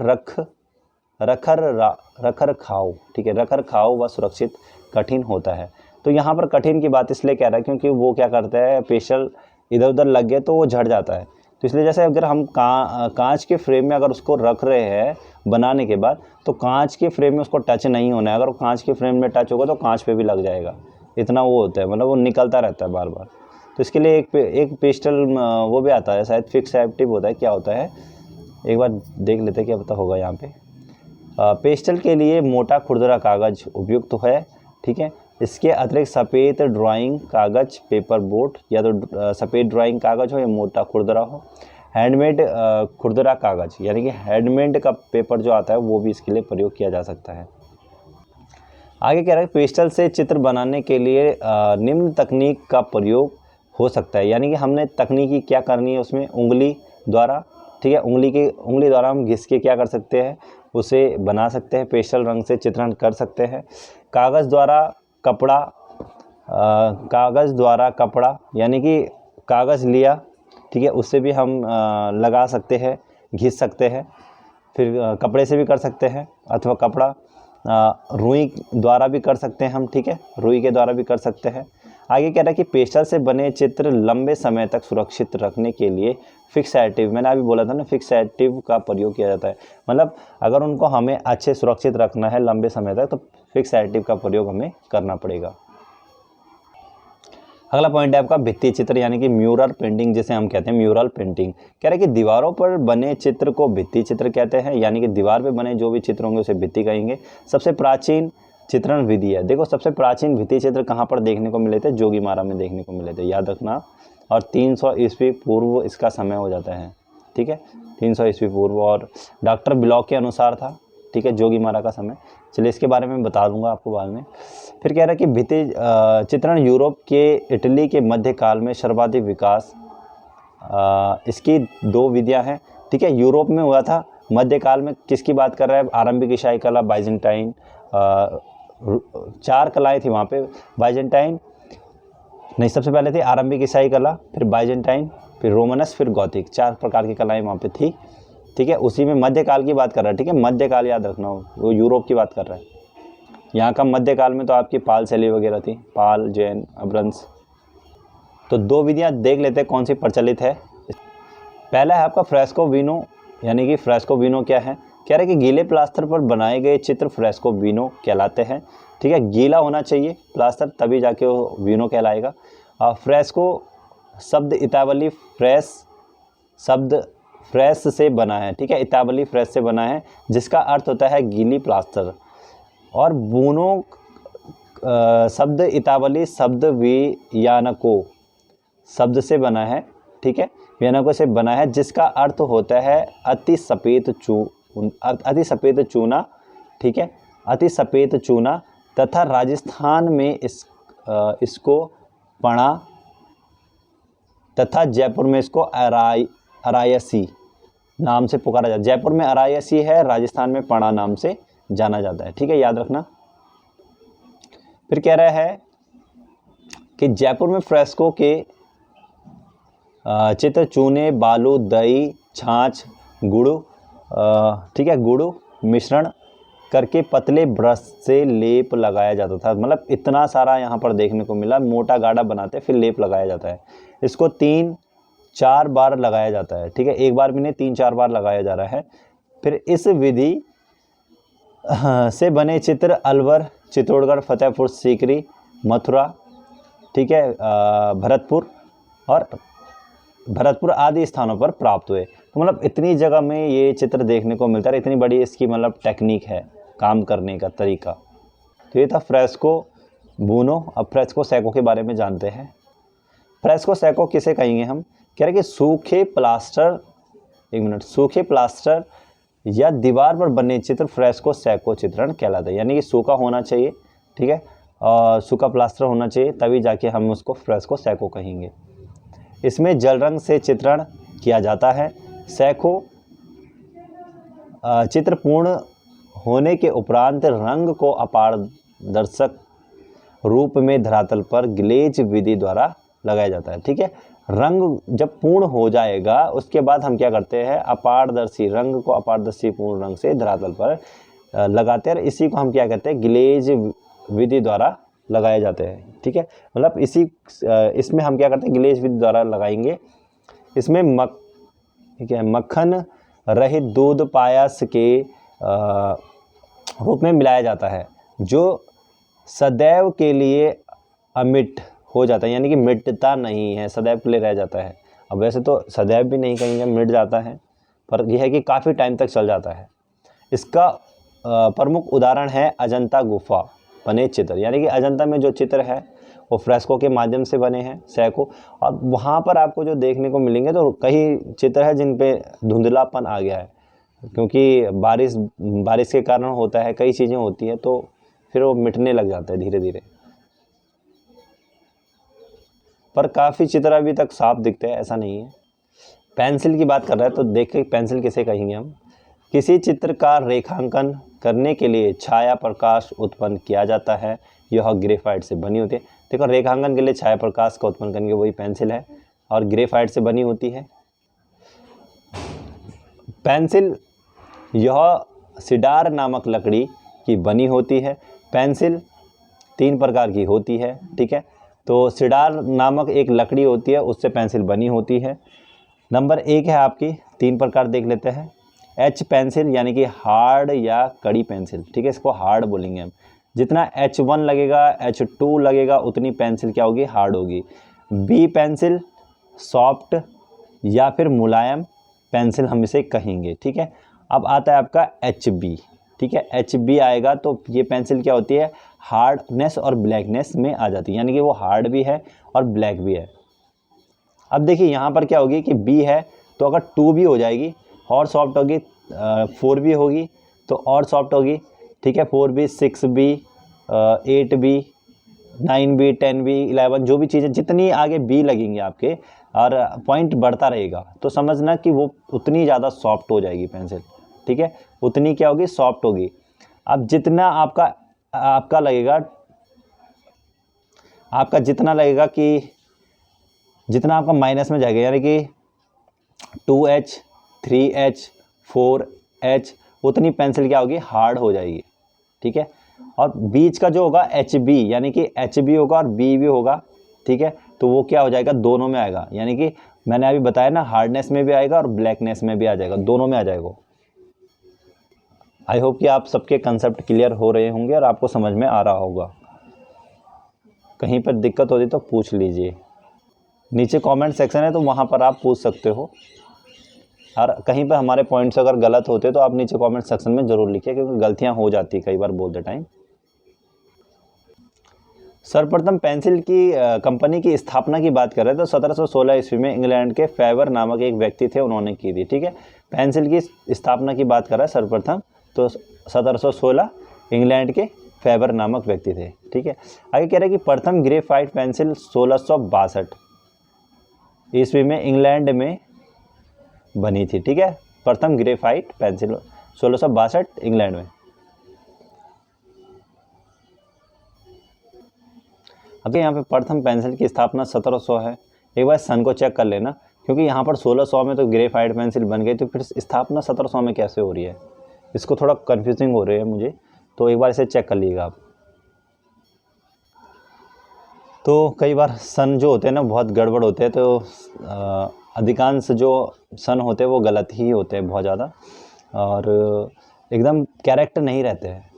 रखरखाव, ठीक है, रखरखाव व सुरक्षित कठिन होता है। तो यहाँ पर कठिन की बात इसलिए कह रहा है क्योंकि वो क्या करता है, पेस्टल इधर उधर लग गए तो वो झड़ जाता है, तो इसलिए जैसे अगर हम कांच के फ्रेम में अगर उसको रख रहे हैं बनाने के बाद, तो कांच के फ्रेम में उसको टच नहीं होना है। अगर वो कांच के फ्रेम में टच होगा तो कांच पे भी लग जाएगा, इतना वो होता है, मतलब वो निकलता रहता है बार बार। तो इसके लिए एक पेस्टल वो भी आता है, शायद फिक्स एक्टिव होता है, क्या होता है एक बार देख लेते हैं क्या पता होगा यहाँ पे। पेस्टल के लिए मोटा खुरदरा कागज़ उपयुक्त है, ठीक है। इसके अतिरिक्त सफ़ेद ड्राइंग कागज़, पेपर बोट, या तो सफ़ेद ड्राइंग कागज़ हो या मोटा खुरदरा हो। हैंडमेड खुरदरा कागज़, यानी कि हैंडमेड का पेपर जो आता है वो भी इसके लिए प्रयोग किया जा सकता है। आगे कह रहा है पेस्टल से चित्र बनाने के लिए निम्न तकनीक का प्रयोग हो सकता है, यानी कि हमने तकनीकी क्या करनी है उसमें, उंगली द्वारा, ठीक है, उंगली द्वारा हम घिस के क्या कर सकते हैं, उसे बना सकते हैं, पेस्टल रंग से चित्रण कर सकते हैं। कागज़ द्वारा कपड़ा, यानी कि कागज़ लिया, ठीक है, उससे भी हम लगा सकते हैं, घिस सकते हैं। फिर कपड़े से भी कर सकते हैं, अथवा कपड़ा रुई द्वारा भी कर सकते हैं हम, ठीक है, रुई के द्वारा भी कर सकते हैं। आगे कह रहा है कि पेस्टल से बने चित्र लंबे समय तक सुरक्षित रखने के लिए फिक्स एडिटिव, मैंने अभी बोला था ना, फिक्स एडिटिव का प्रयोग किया जाता है। मतलब अगर उनको हमें अच्छे सुरक्षित रखना है लंबे समय तक, तो फिक्स एडिटिव का प्रयोग हमें करना पड़ेगा। अगला पॉइंट है आपका भित्ति चित्र, यानी कि म्यूरल पेंटिंग, जिसे हम कहते हैं म्यूरल पेंटिंग। कह रहे हैं कि दीवारों पर बने चित्र को भित्ति चित्र कहते हैं, यानी कि दीवार पे बने जो भी चित्र होंगे उसे भित्ति कहेंगे। सबसे प्राचीन चित्रण विधि है, देखो सबसे प्राचीन भित्ति चित्र कहाँ पर देखने को मिले थे, जोगीमारा में देखने को मिले थे, याद रखना। और 300 ईस्वी पूर्व इसका समय हो जाता है, ठीक है, 300 ईस्वी पूर्व, और डॉक्टर ब्लॉक के अनुसार था, ठीक है, जोगीमारा का समय। चलिए इसके बारे में बता दूंगा आपको बाद में। फिर कह रहा है कि भित्ति चित्रण यूरोप के इटली के मध्यकाल में सर्वाधिक विकास, इसकी 2 विधियां हैं, ठीक है, यूरोप में हुआ था मध्यकाल में। किसकी बात कर रहा है, आरंभिक ईसाई कला, बाइजेंटाइन, 4 कलाएँ थी वहाँ पे, बाइजेंटाइन नहीं, सबसे पहले थी आरंभिक ईसाई कला, फिर बाइजेंटाइन, फिर रोमनस, फिर गॉथिक, 4 प्रकार की कलाएँ वहाँ पे थी, ठीक है। उसी में मध्यकाल की बात कर रहा है, ठीक है, मध्यकाल याद रखना, वो यूरोप की बात कर रहा है। यहाँ का मध्यकाल में तो आपकी पाल शैली वगैरह थी, पाल, जैन, अभ्रंश। तो 2 विधियाँ देख लेते हैं कौन सी प्रचलित है। पहला है आपका फ्रेस्कोविनो, यानी कि फ्रेस्कोविनो क्या है, कह रहे हैं कि गीले प्लास्टर पर बनाए गए चित्र फ्रेस्कोविनो कहलाते हैं, ठीक है, गीला होना चाहिए प्लास्टर तभी जाके वो विनो कहलाएगा। फ्रेस्को शब्द इतावली फ्रेस शब्द फ्रेस से बना है, ठीक है, इतावली फ्रेस से बना है, जिसका अर्थ होता है गीली प्लास्टर। और बूनो शब्द इतावली शब्द वियानको शब्द से बना है, ठीक है, वियानको से बना है, जिसका अर्थ होता है अति सफ़ेद चूना, ठीक है, अति सफ़ेद चूना। तथा राजस्थान में इसको पणा तथा जयपुर में इसको अरायसी नाम से पुकारा जाता है। जयपुर में अरायसी है, राजस्थान में पणा नाम से जाना जाता है, ठीक है, याद रखना। फिर कह रहा है कि जयपुर में फ्रेस्को के चित्र चूने, बालू, दही, छाछ, गुड़, ठीक है, गुड़ मिश्रण करके पतले ब्रश से लेप लगाया जाता था। मतलब इतना सारा यहाँ पर देखने को मिला, मोटा गाढ़ा बनाते फिर लेप लगाया जाता है। इसको 3-4 बार लगाया जाता है, ठीक है, एक बार भी नहीं 3-4 बार लगाया जा रहा है। फिर इस विधि से बने चित्र अलवर, चित्तौड़गढ़, फतेहपुर सीकरी, मथुरा, ठीक है, भरतपुर आदि स्थानों पर प्राप्त हुए। तो मतलब इतनी जगह में ये चित्र देखने को मिलता है, इतनी बड़ी इसकी मतलब टेक्निक है, काम करने का तरीका। तो ये था फ्रेस्को बूनो। अब फ्रेस्को सैको के बारे में जानते हैं। फ्रेस्को सैको किसे कहेंगे हम? कह रहे कि सूखे प्लास्टर या दीवार पर बने चित्र फ्रेस्को सैको चित्रण कहलाता है। यानी कि सूखा होना चाहिए, ठीक है, और सूखा प्लास्टर होना चाहिए, तभी जाके हम उसको फ्रेस्को सैको कहेंगे। इसमें जल रंग से चित्रण किया जाता है। सैको चित्र पूर्ण होने के उपरांत रंग को अपारदर्शक रूप में धरातल पर ग्लेज विधि द्वारा लगाया जाता है, ठीक है। रंग जब पूर्ण हो जाएगा उसके बाद हम क्या करते हैं, अपारदर्शी रंग को अपारदर्शी पूर्ण रंग से धरातल पर लगाते हैं। इसी को हम क्या कहते हैं, ग्लेज विधि द्वारा लगाए जाते हैं, ठीक है। मतलब इसमें हम क्या करते हैं, ग्लेज विधि द्वारा लगाएंगे। इसमें ठीक है, मक्खन रहित दूध पायस के रूप में मिलाया जाता है, जो सदैव के लिए अमिट हो जाता है, यानी कि मिटता नहीं है, सदैव के लिए रह जाता है। अब वैसे तो सदैव भी नहीं कहेंगे, मिट जाता है, पर यह है कि काफ़ी टाइम तक चल जाता है। इसका प्रमुख उदाहरण है अजंता गुफा बने चित्र, यानी कि अजंता में जो चित्र है वो फ्रेस्को के माध्यम से बने हैं सैको। और वहाँ पर आपको जो देखने को मिलेंगे तो कई चित्र है जिन पे धुंधलापन आ गया है, क्योंकि बारिश के कारण होता है, कई चीज़ें होती हैं, तो फिर वो मिटने लग जाता है धीरे धीरे। पर काफ़ी चित्र अभी तक साफ दिखते हैं, ऐसा नहीं है। पेंसिल की बात कर रहा है तो देखिए पेंसिल किसे कहेंगे हम। किसी चित्र का रेखांकन करने के लिए छाया प्रकाश उत्पन्न किया जाता है, यह ग्रेफाइट से बनी होती है। देखो रेखांकन के लिए छाया प्रकाश का उत्पन्न करने के वही पेंसिल है और ग्रेफाइट से बनी होती है। पेंसिल यह सिडार नामक लकड़ी की बनी होती है। पेंसिल 3 प्रकार की होती है, ठीक है। तो सिडार नामक एक लकड़ी होती है, उससे पेंसिल बनी होती है। नंबर 1 है आपकी, 3 प्रकार देख लेते हैं। एच पेंसिल यानी कि हार्ड या कड़ी पेंसिल, ठीक है, इसको हार्ड बोलेंगे हम। जितना H1 लगेगा H2 लगेगा उतनी पेंसिल क्या होगी, हार्ड होगी। बी पेंसिल सॉफ्ट या फिर मुलायम पेंसिल हम इसे कहेंगे, ठीक है। अब आता है आपका HB, ठीक है, HB आएगा तो ये पेंसिल क्या होती है, हार्डनेस और ब्लैकनेस में आ जाती है, यानी कि वो हार्ड भी है और ब्लैक भी है। अब देखिए यहाँ पर क्या होगी कि B है तो अगर 2 भी हो जाएगी और सॉफ्ट होगी, 4 भी होगी तो और सॉफ्ट होगी, ठीक है, 4B 6B 8B 9B 10B 11 जो भी चीज़ें जितनी आगे B लगेंगे आपके और पॉइंट बढ़ता रहेगा तो समझना कि वो उतनी ज़्यादा सॉफ्ट हो जाएगी पेंसिल, ठीक है, उतनी क्या होगी, सॉफ्ट होगी। अब जितना आपका लगेगा, आपका जितना लगेगा कि जितना आपका माइनस में जाएगा, यानी कि 2H 3H 4H उतनी पेंसिल क्या होगी, हार्ड हो जाएगी, ठीक है। और बीच का जो होगा HB यानी कि HB होगा और B भी होगा, ठीक है, तो वो क्या हो जाएगा, दोनों में आएगा, यानी कि मैंने अभी बताया ना, हार्डनेस में भी आएगा और ब्लैकनेस में भी आ जाएगा, दोनों में आ जाएगा। आई होप कि आप सबके कंसेप्ट क्लियर हो रहे होंगे और आपको समझ में आ रहा होगा। कहीं पर दिक्कत होती तो पूछ लीजिए। नीचे कमेंट सेक्शन है तो वहाँ पर आप पूछ सकते हो, और कहीं पर हमारे पॉइंट्स अगर गलत होते तो आप नीचे कमेंट सेक्शन में ज़रूर लिखिए, क्योंकि गलतियाँ हो जाती है कई बार बोलते टाइम। सर्वप्रथम पेंसिल की कंपनी की स्थापना की बात कर रहे हैं तो 1716 ईस्वी में इंग्लैंड के फेवर नामक एक व्यक्ति थे, उन्होंने की थी। ठीक है, पेंसिल की स्थापना की बात कर रहा है सर्वप्रथम, तो 1716 इंग्लैंड के फेवर नामक व्यक्ति थे। ठीक है, आगे कह रहे हैं कि प्रथम ग्रेफाइट पेंसिल 1662 ईस्वी में इंग्लैंड में बनी थी। ठीक है, प्रथम ग्रेफाइट पेंसिल 1662 इंग्लैंड में। अभी यहाँ पे प्रथम पेंसिल की स्थापना 1700 है, एक बार सन को चेक कर लेना, क्योंकि यहाँ पर 1600 में तो ग्रेफाइट पेंसिल बन गई, तो फिर स्थापना 1700 में कैसे हो रही है, इसको थोड़ा कंफ्यूजिंग हो रही है मुझे, तो एक बार इसे चेक कर लीजिएगा आप। तो कई बार सन जो होते हैं ना बहुत गड़बड़ होते हैं, तो अधिकांश जो सन होते हैं वो गलत ही होते हैं बहुत ज़्यादा, और एकदम कैरेक्टर नहीं रहते हैं।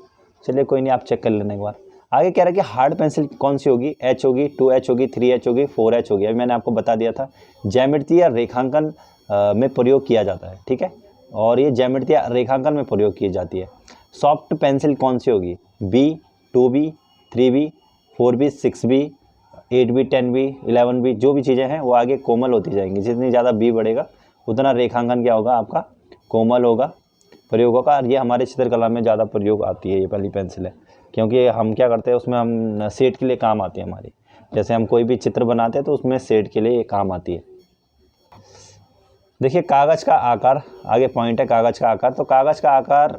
चलिए कोई नहीं, आप चेक कर लेना एक बार। आगे कह रहा है कि हार्ड पेंसिल कौन सी होगी, एच होगी, 2H होगी, 3H होगी, 4H होगी। अभी मैंने आपको बता दिया था, ज्यामिति या रेखांकन में प्रयोग किया जाता है। ठीक है, और ये ज्यामिति या रेखांकन में प्रयोग की जाती है। सॉफ्ट पेंसिल कौन सी होगी, B, 2B, 3B, 4B, 6B, 8B, 10B, 11B, जो भी चीज़ें हैं वो आगे कोमल होती जाएंगी। जितनी ज़्यादा B बढ़ेगा उतना रेखांकन क्या होगा आपका, कोमल होगा, प्रयोग होगा। और ये हमारे चित्रकला में ज़्यादा प्रयोग आती है ये वाली पेंसिल है, क्योंकि हम क्या करते हैं उसमें हम शेड के लिए काम आती है हमारी। जैसे हम कोई भी चित्र बनाते हैं तो उसमें शेड के लिए ये काम आती है। देखिए कागज़ का आकार, आगे पॉइंट है कागज़ का आकार। तो कागज़ का आकार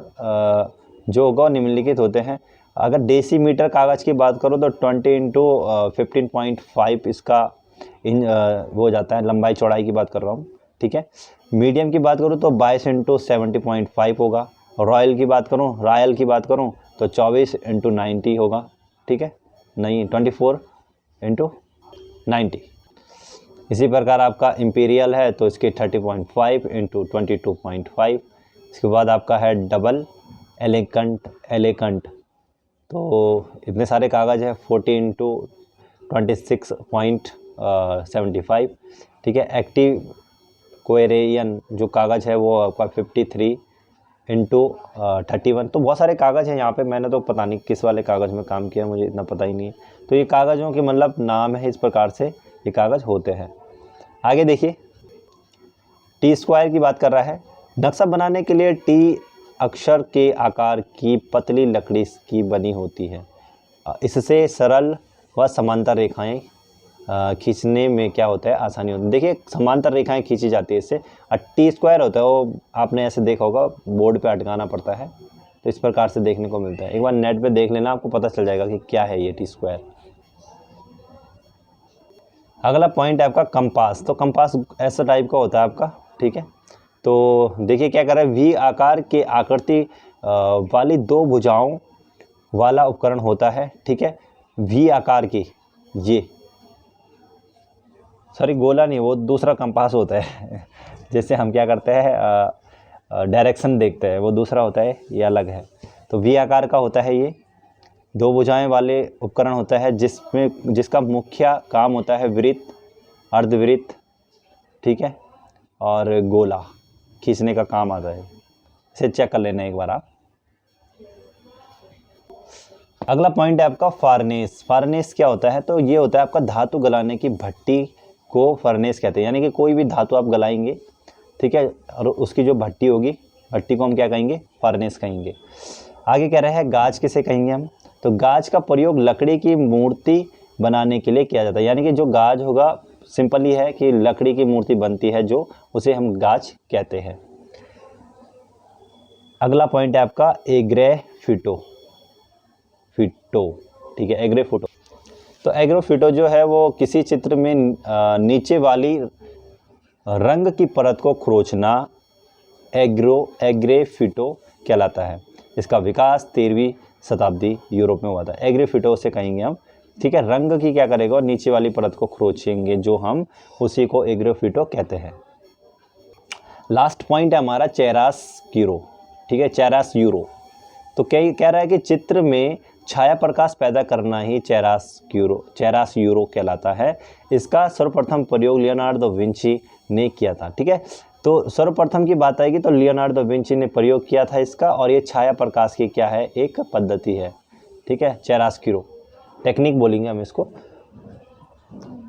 जो होगा निम्नलिखित होते हैं। अगर डेसीमीटर कागज़ की बात करो तो 20 × 15.5 इसका वो हो जाता है, लंबाई चौड़ाई की बात कर रहा हूँ। ठीक है, मीडियम की बात करूँ तो 22 × 70.5 होगा। रॉयल की बात करूँ तो 24 × 90 होगा। ठीक है, नहीं 24 × 90। इसी प्रकार आपका इंपीरियल है तो इसके 30.5 × 22.5। इसके बाद आपका है डबल एलेगेंट, तो इतने सारे कागज़ है 40 × 26.75। ठीक है, एक्टिव क्वेरेयन जो कागज़ है वो आपका 53 × 31। तो बहुत सारे कागज़ हैं यहाँ पे, मैंने तो पता नहीं किस वाले कागज़ में काम किया, मुझे इतना पता ही नहीं है। तो ये कागज़ों के मतलब नाम है, इस प्रकार से ये कागज़ होते हैं। आगे देखिए, टी स्क्वायर की बात कर रहा है। नक्शा बनाने के लिए टी अक्षर के आकार की पतली लकड़ी की बनी होती है। इससे सरल व समांतर रेखाएं खींचने में क्या होता है, आसानी होती है। देखिए समांतर रेखाएं खींची जाती है इससे। और टी स्क्वायर होता है वो आपने ऐसे देखा होगा, बोर्ड पे अटकाना पड़ता है, तो इस प्रकार से देखने को मिलता है। एक बार नेट पे देख लेना, आपको पता चल जाएगा कि क्या है ये टी स्क्वायर। अगला पॉइंट है आपका कंपास। तो कंपास ऐसा टाइप का होता है आपका। ठीक है, तो देखिए क्या कर रहा है, वी आकार के आकृति वाली 2 भुजाओं वाला उपकरण होता है। ठीक है, वी आकार की, ये सॉरी गोला नहीं, वो दूसरा कंपास होता है जैसे हम क्या करते हैं डायरेक्शन देखते हैं, वो दूसरा होता है, ये अलग है। तो वी आकार का होता है ये, 2 भुजाएं वाले उपकरण होता है जिसका मुख्य काम होता है वृत्त, अर्धवृत्त, ठीक है, और गोला खींचने का काम आता है। इसे चेक कर लेना एक बार आप। अगला पॉइंट है आपका फार्नेस। फार्नेस क्या होता है, तो ये होता है आपका धातु गलाने की भट्टी को फर्नेस कहते हैं। यानी कि कोई भी धातु आप गलाएंगे, ठीक है, और उसकी जो भट्टी होगी, भट्टी को हम क्या कहेंगे, फर्नेस कहेंगे। आगे कह रहे हैं गाज किसे कहेंगे हम, तो गाज का प्रयोग लकड़ी की मूर्ति बनाने के लिए किया जाता है। यानी कि जो गाज होगा सिंपल ही है कि लकड़ी की मूर्ति बनती है जो, उसे हम गाज कहते हैं। अगला पॉइंट है आपका एग्रेफिटो, ठीक है, एग्रेफिटो। तो एग्रेफिटो जो है वो किसी चित्र में नीचे वाली रंग की परत को खरोंचना एग्रेफिटो कहलाता है। इसका विकास 13वीं शताब्दी यूरोप में हुआ था। एग्रेफिटो से कहेंगे हम, ठीक है, रंग की क्या करेगा, नीचे वाली परत को खरोंचेंगे जो हम, उसी को एग्रेफिटो कहते हैं। लास्ट पॉइंट है हमारा चेरास यूरो, ठीक है, चेरास यूरो। तो कह रहा है कि चित्र में छाया प्रकाश पैदा करना ही चेरास्यूरो कहलाता है। इसका सर्वप्रथम प्रयोग लियोनार्डो विंची ने किया था। ठीक है, तो सर्वप्रथम की बात आएगी तो लियोनार्डो विंची ने प्रयोग किया था इसका, और ये छाया प्रकाश की क्या है, एक पद्धति है। ठीक है, चेरास्यूरो टेक्निक बोलेंगे हम इसको।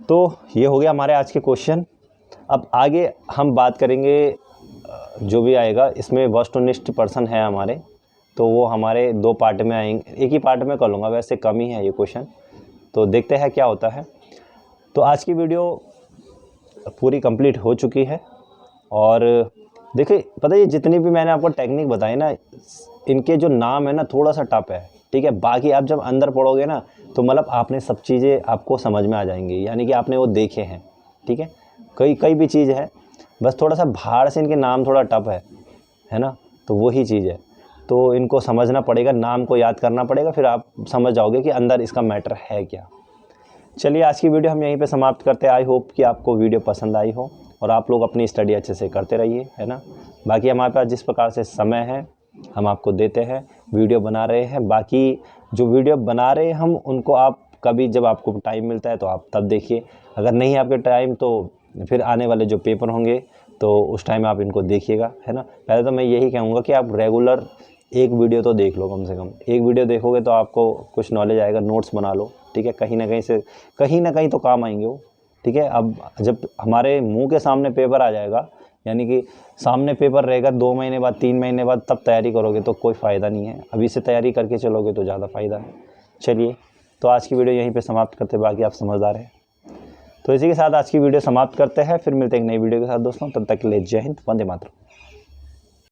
तो ये हो गया हमारे आज के क्वेश्चन। अब आगे हम बात करेंगे जो भी आएगा, इसमें वस्तुनिष्ठ प्रश्न है हमारे, तो वो हमारे 2 पार्ट में आएंगे, एक ही पार्ट में कर लूँगा, वैसे कम ही है ये क्वेश्चन, तो देखते हैं क्या होता है। तो आज की वीडियो पूरी कंप्लीट हो चुकी है। और देखिए, पता है जितनी भी मैंने आपको टेक्निक बताई ना, इनके जो नाम है ना थोड़ा सा टफ है। ठीक है, बाकी आप जब अंदर पढ़ोगे ना तो मतलब आपने सब चीज़ें आपको समझ में आ जाएंगी, यानी कि आपने वो देखे हैं। ठीक है, कई भी चीज़ है, बस थोड़ा सा बाहर से इनके नाम थोड़ा टफ है ना, तो वही चीज़ है। तो इनको समझना पड़ेगा, नाम को याद करना पड़ेगा, फिर आप समझ जाओगे कि अंदर इसका मैटर है क्या। चलिए, आज की वीडियो हम यहीं पे समाप्त करते हैं। आई होप कि आपको वीडियो पसंद आई हो और आप लोग अपनी स्टडी अच्छे से करते रहिए, है ना। बाकी हमारे पास जिस प्रकार से समय है हम आपको देते हैं, वीडियो बना रहे हैं। बाकी जो वीडियो बना रहे हैं हम, उनको आप कभी जब आपको टाइम मिलता है तो आप तब देखिए, अगर नहीं आपके टाइम तो फिर आने वाले जो पेपर होंगे तो उस टाइम आप इनको देखिएगा, है ना। पहले तो मैं यही कहूँगा कि आप रेगुलर एक वीडियो तो देख लो, कम से कम एक वीडियो देखोगे तो आपको कुछ नॉलेज आएगा। नोट्स बना लो, ठीक है, कहीं ना कहीं तो काम आएंगे वो। ठीक है, अब जब हमारे मुंह के सामने पेपर आ जाएगा, यानी कि सामने पेपर रहेगा 2 महीने बाद, 3 महीने बाद, तब तैयारी करोगे तो कोई फ़ायदा नहीं है। अभी से तैयारी करके चलोगे तो ज़्यादा फ़ायदा है। चलिए, तो आज की वीडियो यहीं पे समाप्त करते, बाकी आप समझदार हैं। तो इसी के साथ आज की वीडियो समाप्त करते हैं, फिर मिलते हैं एक नई वीडियो के साथ दोस्तों। तब तक के लिए जय हिंद, वंदे मातरम।